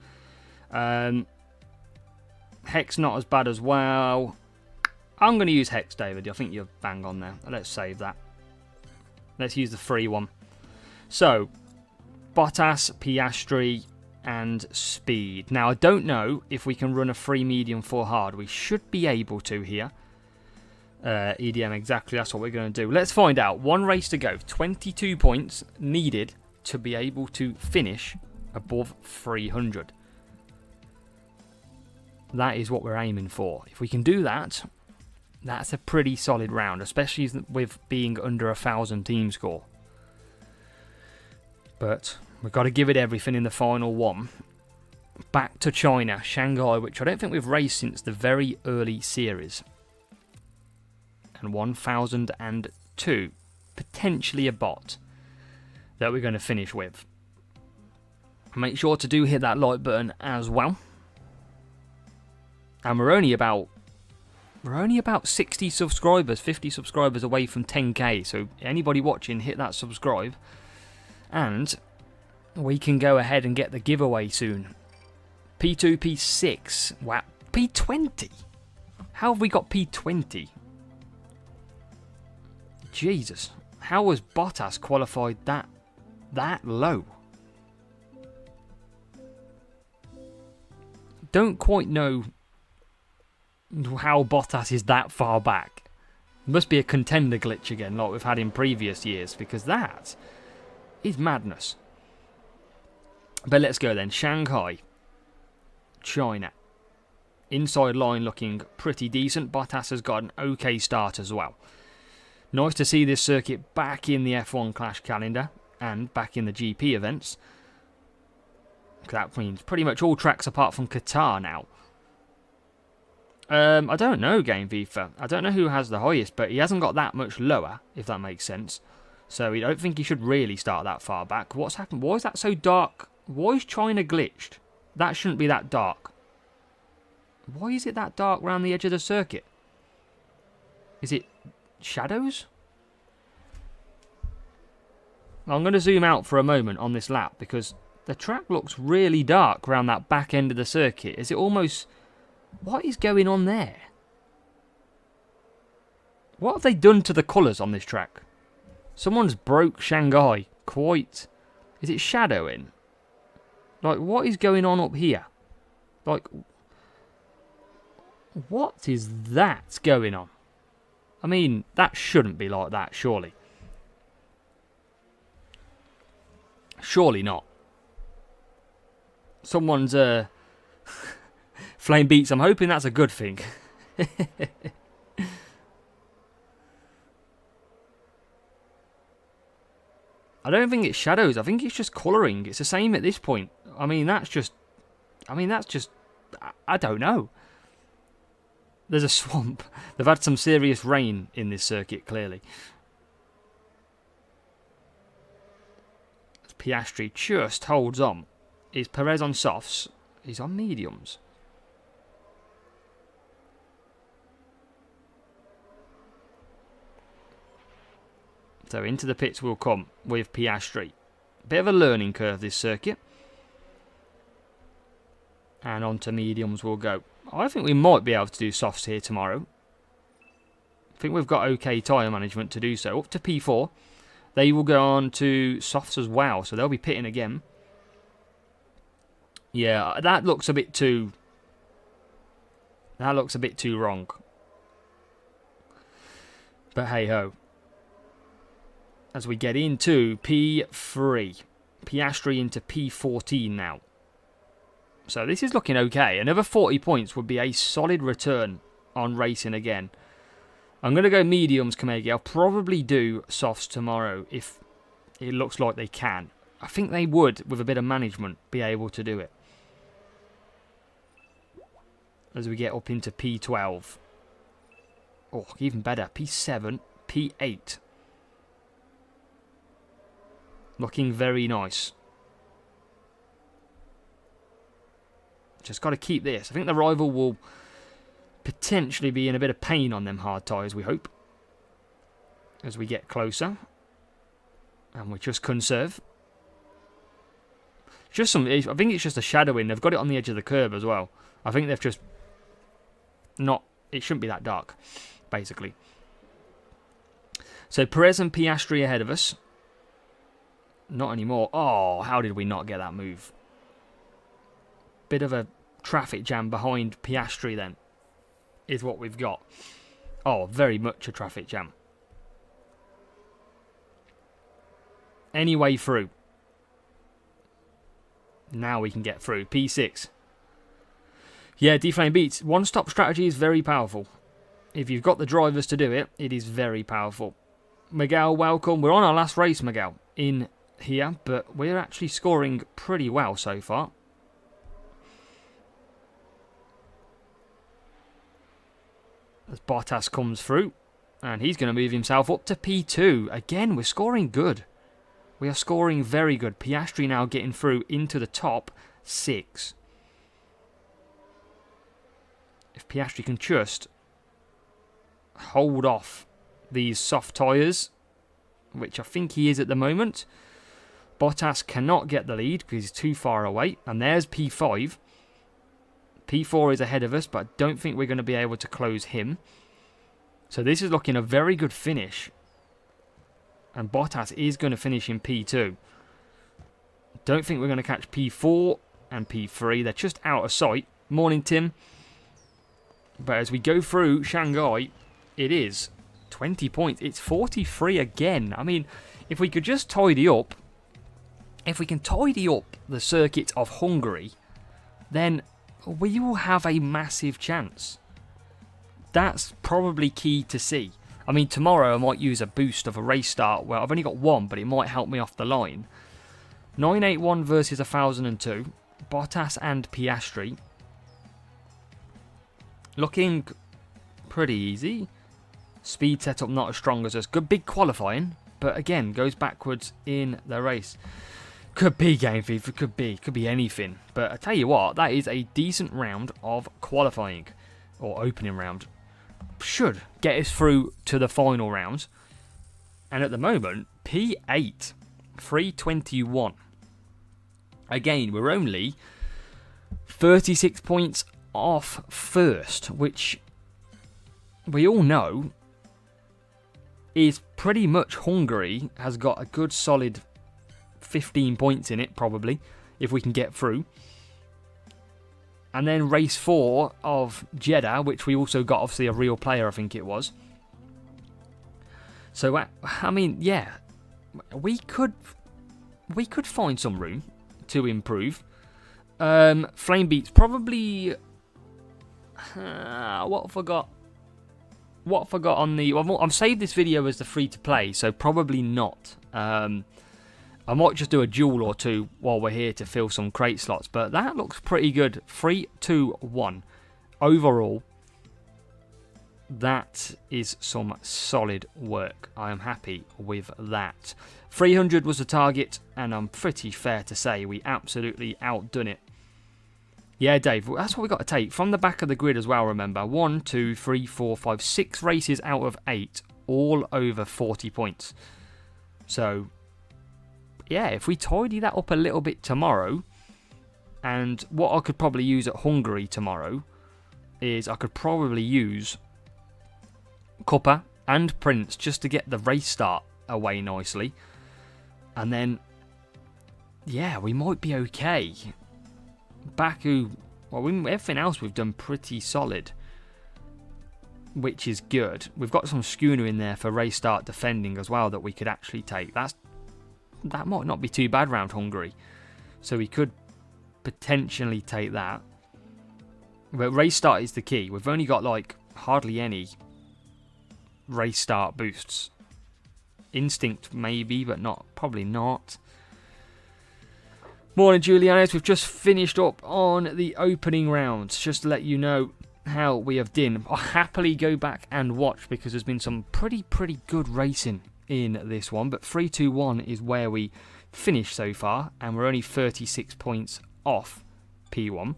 Hex not as bad as well. I'm going to use Hex, David. I think you're bang on there. Let's save that. Let's use the free one. So, Bottas, Piastri, and Speed. Now, I don't know if we can run a free medium for hard. We should be able to here. EDM, exactly. That's what we're going to do. Let's find out. One race to go. 22 points needed to be able to finish above 300. That is what we're aiming for. If we can do that, that's a pretty solid round, especially with being under 1,000 team score. But we've got to give it everything in the final one. Back to China, Shanghai, which I don't think we've raced since the very early series. And 1002, potentially a bot that we're going to finish with. Make sure to hit that like button as well. And we're only about 60 subscribers, 50 subscribers away from 10k. So anybody watching, hit that subscribe. And we can go ahead and get the giveaway soon. P2, P6. Wow. P20? How have we got P20? Jesus. How has Bottas qualified that low? Don't quite know how Bottas is that far back. Must be a contender glitch again, like we've had in previous years, because that is madness. But let's go then. Shanghai, China. Inside line looking pretty decent. Bottas has got an okay start as well. Nice to see this circuit back in the F1 Clash calendar and back in the GP events. That means pretty much all tracks apart from Qatar now. I don't know, Game FIFA. I don't know who has the highest, but he hasn't got that much lower, if that makes sense. So I don't think he should really start that far back. What's happened? Why is that so dark? Why is China glitched? That shouldn't be that dark. Why is it that dark around the edge of the circuit? Is it shadows? I'm going to zoom out for a moment on this lap because the track looks really dark around that back end of the circuit. Is it almost... What is going on there? What have they done to the colours on this track? Someone's broke Shanghai quite... Is it shadowing? Like, what is going on up here? Like, what is that going on? I mean, that shouldn't be like that, surely. Surely not. Someone's, Flame Beats, I'm hoping that's a good thing. I don't think it's shadows. I think it's just colouring. It's the same at this point. I mean, that's just... I don't know. There's a swamp. They've had some serious rain in this circuit, clearly. Piastri just holds on. Is Perez on softs? He's on mediums. So into the pits we'll come with Piastri. Bit of a learning curve this circuit. And onto mediums we'll go. I think we might be able to do softs here tomorrow. I think we've got okay tyre management to do so. Up to P4. They will go on to softs as well. So they'll be pitting again. Yeah, that looks a bit too... That looks a bit too wrong. But hey-ho. As we get into P3. Piastri into P14 now. So this is looking okay. Another 40 points would be a solid return on racing again. I'm going to go mediums, Kamegi. I'll probably do softs tomorrow if it looks like they can. I think they would, with a bit of management, be able to do it. As we get up into P12. Oh, even better. P7, P8. Looking very nice. Just got to keep this. I think the rival will potentially be in a bit of pain on them hard tyres, we hope. as we get closer. And we just conserve. Just some, I think it's just a shadowing. They've got it on the edge of the curb as well. I think they've just not, it shouldn't be that dark, basically. So Perez and Piastri ahead of us. Not anymore. Oh, how did we not get that move? Bit of a traffic jam behind Piastri then, is what we've got. Oh, very much a traffic jam. Any way through. Now we can get through. P6. Yeah, deflame beats. One-stop strategy is very powerful. If you've got the drivers to do it, it is very powerful. Miguel, welcome. We're on our last race, Miguel, in here, but we're actually scoring pretty well so far. As Bottas comes through, and he's going to move himself up to P2. Again, we're scoring good. We are scoring very good. Piastri now getting through into the top 6. If Piastri can just hold off these soft tyres, which I think he is at the moment. Bottas cannot get the lead because he's too far away. And there's P5. P4 is ahead of us, but I don't think we're going to be able to close him. So this is looking a very good finish. And Bottas is going to finish in P2. Don't think we're going to catch P4 and P3. They're just out of sight. Morning, Tim. But as we go through Shanghai, it is 20 points. It's 43 again. I mean, if we could just tidy up, if we can tidy up the circuit of Hungary, then we will have a massive chance. That's probably key to see. I mean, tomorrow I might use a boost of a race start. Well, I've only got one, but it might help me off the line. 981 versus 1002. Bottas and Piastri. Looking pretty easy. Speed setup not as strong as us. Good big qualifying, but again, goes backwards in the race. Could be game FIFA, could be anything. But I tell you what, that is a decent round of qualifying, or opening round. Should get us through to the final round. And at the moment, P8, 321. Again, we're only 36 points off first, which we all know is pretty much Hungary has got a good solid 15 points in it, probably, if we can get through. And then race 4 of Jeddah, which we also got, obviously, a real player, I think it was. So, I mean, yeah, we could find some room to improve. Flame Beats, probably... what I forgot on the... I've saved this video as the free-to-play, so probably not. I might just do a duel or two while we're here to fill some crate slots, but that looks pretty good. 3, 2, 1. Overall, that is some solid work. I am happy with that. 300 was the target, and I'm pretty fair to say we absolutely outdone it. Yeah, Dave, that's what we got to take. From the back of the grid as well, remember. 1, 2, 3, 4, 5, 6 races out of 8, all over 40 points. So... yeah, if we tidy that up a little bit tomorrow, and what I could probably use at Hungary tomorrow is I could probably use Cuppa and Prince just to get the race start away nicely. And then, yeah, we might be okay. Baku, well, everything else we've done pretty solid, which is good. We've got some schooner in there for race start defending as well that we could actually take. That might not be too bad round Hungary. So we could potentially take that. But race start is the key. We've only got like hardly any race start boosts. Instinct maybe, but probably not. Morning Julianis, we've just finished up on the opening rounds. Just to let you know how we have done. I'll happily go back and watch because there's been some pretty good racing in this one, but 3-2-1 is where we finished so far, and we're only 36 points off P1.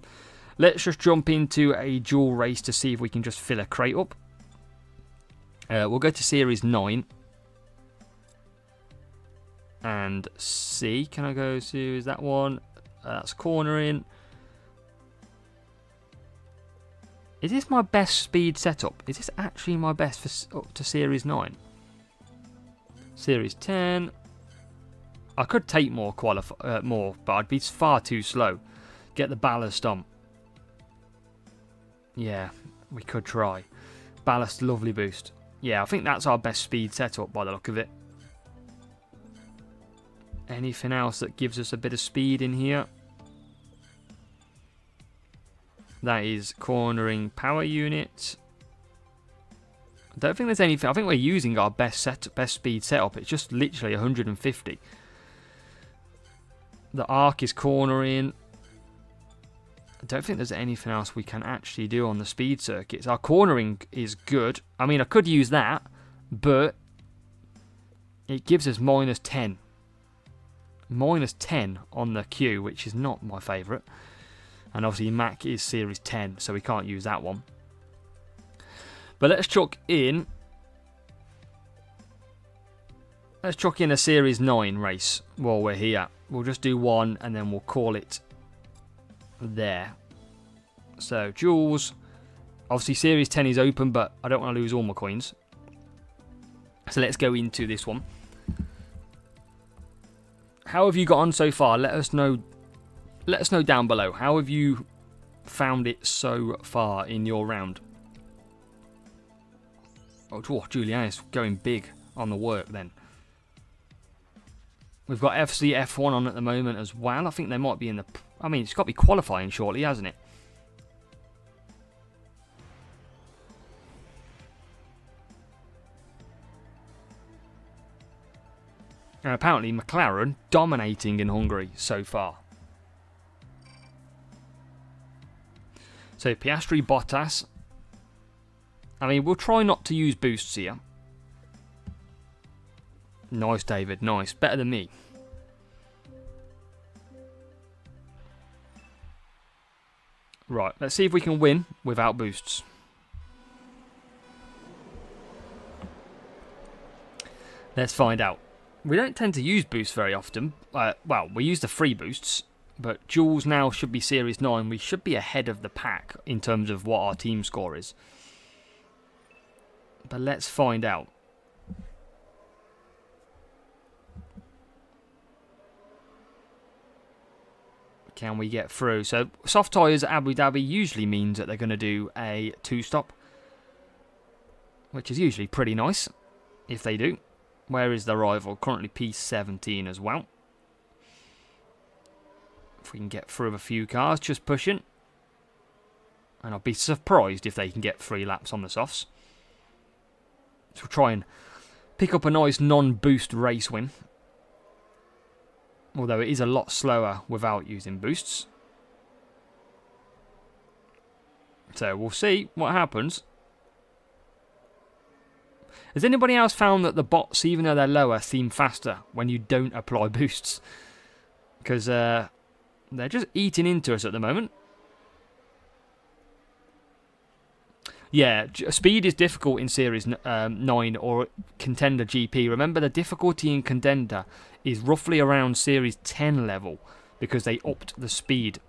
Let's just jump into a dual race to see if we can just fill a crate up. We'll go to Series 9, and C. Can I go to, is that one? That's cornering. Is this my best speed setup? Is this actually my best for up to Series 9? Series 10. I could take more, but I'd be far too slow. Get the ballast on. Yeah, we could try. Ballast, lovely boost. Yeah, I think that's our best speed setup by the look of it. Anything else that gives us a bit of speed in here? That is cornering power unit. I don't think there's anything. I think we're using our best speed setup. It's just literally 150. The arc is cornering. I don't think there's anything else we can actually do on the speed circuits. Our cornering is good. I mean, I could use that, but it gives us minus 10. Minus 10 on the Q, which is not my favourite. And obviously Mac is Series 10, so we can't use that one. But let's chuck in a Series 9 race while we're here. We'll just do one and then we'll call it there. So Jules, obviously Series 10 is open, but I don't want to lose all my coins. So let's go into this one. How have you got on so far? Let us know down below. How have you found it so far in your round? Oh, Julian is going big on the work then. We've got FC F1 on at the moment as well. I think they might be in the... I mean, it's got to be qualifying shortly, hasn't it? And apparently McLaren dominating in Hungary so far. So Piastri, Bottas. I mean, we'll try not to use boosts here. Nice, David. Nice. Better than me. Right. Let's see if we can win without boosts. Let's find out. We don't tend to use boosts very often. Well, we use the free boosts. But Jules now should be Series 9. We should be ahead of the pack in terms of what our team score is. But let's find out. Can we get through? So soft tyres at Abu Dhabi usually means that they're going to do a 2-stop. Which is usually pretty nice. If they do. Where is the rival? Currently P17 as well. If we can get through a few cars, just pushing. And I'll be surprised if they can get 3 laps on the softs. So we'll try and pick up a nice non-boost race win. Although it is a lot slower without using boosts. So we'll see what happens. Has anybody else found that the bots, even though they're lower, seem faster when you don't apply boosts? Because they're just eating into us at the moment. Yeah, speed is difficult in Series 9 or Contender GP. Remember, the difficulty in Contender is roughly around Series 10 level because they upped the speed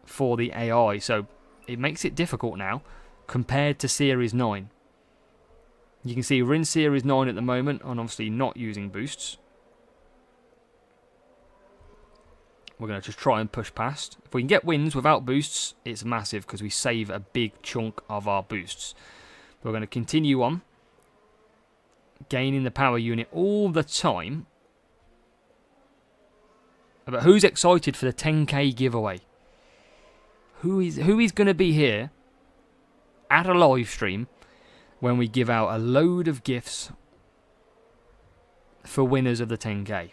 for the AI. So it makes it difficult now compared to Series 9. You can see we're in Series 9 at the moment and obviously not using boosts. We're going to just try and push past. If we can get wins without boosts, it's massive because we save a big chunk of our boosts. We're going to continue on. Gaining the power unit all the time. But who's excited for the 10k giveaway? Who is going to be here at a live stream when we give out a load of gifts for winners of the 10k?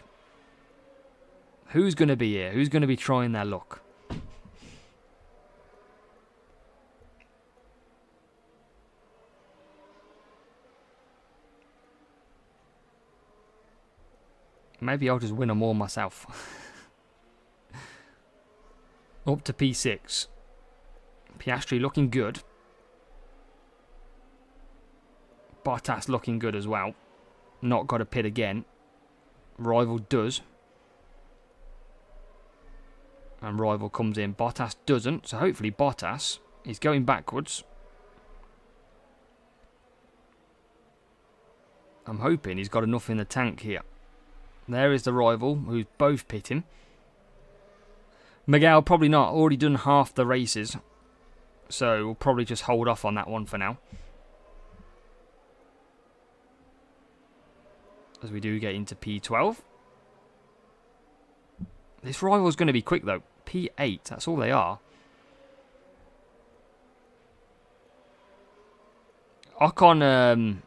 Who's going to be here? Who's going to be trying their luck? Maybe I'll just win them all myself. Up to P6. Piastri looking good. Bottas looking good as well. Not got a pit again. Rival does. And Rival comes in. Bottas doesn't. So hopefully Bottas is going backwards. I'm hoping he's got enough in the tank here. There is the Rival, who's both pitting. Miguel probably not. Already done half the races. So we'll probably just hold off on that one for now. As we do get into P12. This Rival's going to be quick though. P8, that's all they are. Ocon,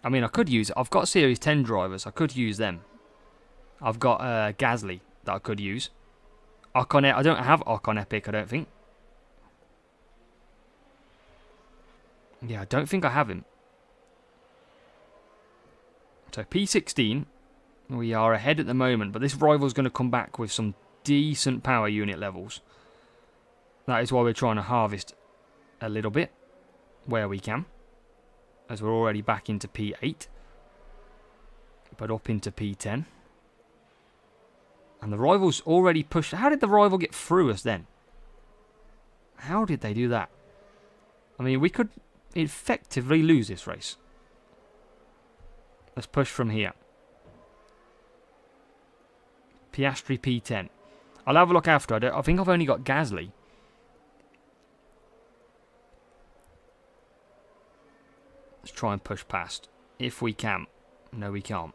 I mean, I could use it. I've got Series 10 drivers. I could use them. I've got Gasly that I could use. Ocon, I don't have Ocon Epic, I don't think. Yeah, I don't think I have him. So P16, we are ahead at the moment, but this Rival's going to come back with some decent power unit levels. That is why we're trying to harvest a little bit where we can, as we're already back into P8, but up into P10. And the Rival's already pushed. How did the Rival get through us then? How did they do that? I mean, we could effectively lose this race. Let's push from here. Piastri P10. I'll have a look after. I think I've only got Gasly. Let's try and push past. If we can. No, we can't.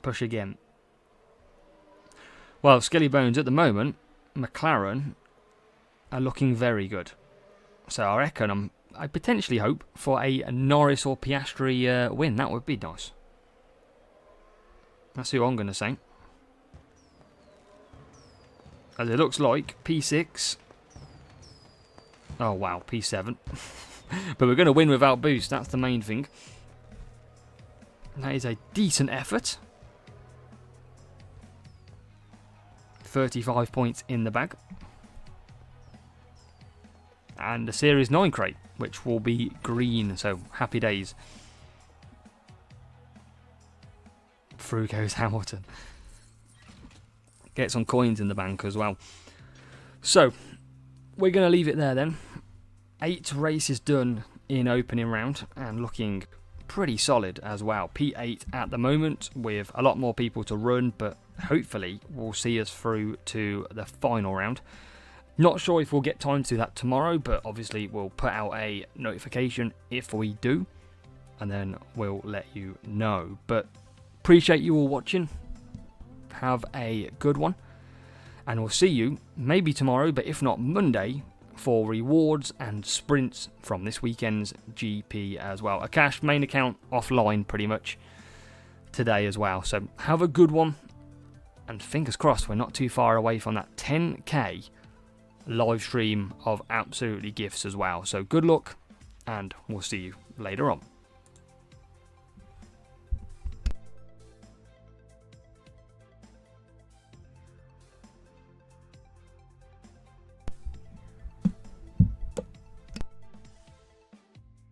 Push again. Well, Skilly Bones, at the moment, McLaren are looking very good. So I reckon I potentially hope for a Norris or Piastri win. That would be nice. That's who I'm going to say. As it looks like, P6. Oh, wow, P7. But we're going to win without boost. That's the main thing. That is a decent effort. 35 points in the bag. And a Series 9 crate, which will be green. So, happy days. Through goes Hamilton. Get some coins in the bank as well. So, we're going to leave it there then. 8 races done in opening round and looking pretty solid as well. P8 at the moment with a lot more people to run, but hopefully will see us through to the final round. Not sure if we'll get time to do that tomorrow, but obviously we'll put out a notification if we do, and then we'll let you know. But appreciate you all watching. Have a good one, and we'll see you maybe tomorrow, but if not Monday, for rewards and sprints from this weekend's GP as well. A cash main account offline pretty much today as well. So have a good one, and fingers crossed we're not too far away from that 10k live stream of absolutely gifts as well. So good luck, and we'll see you later on.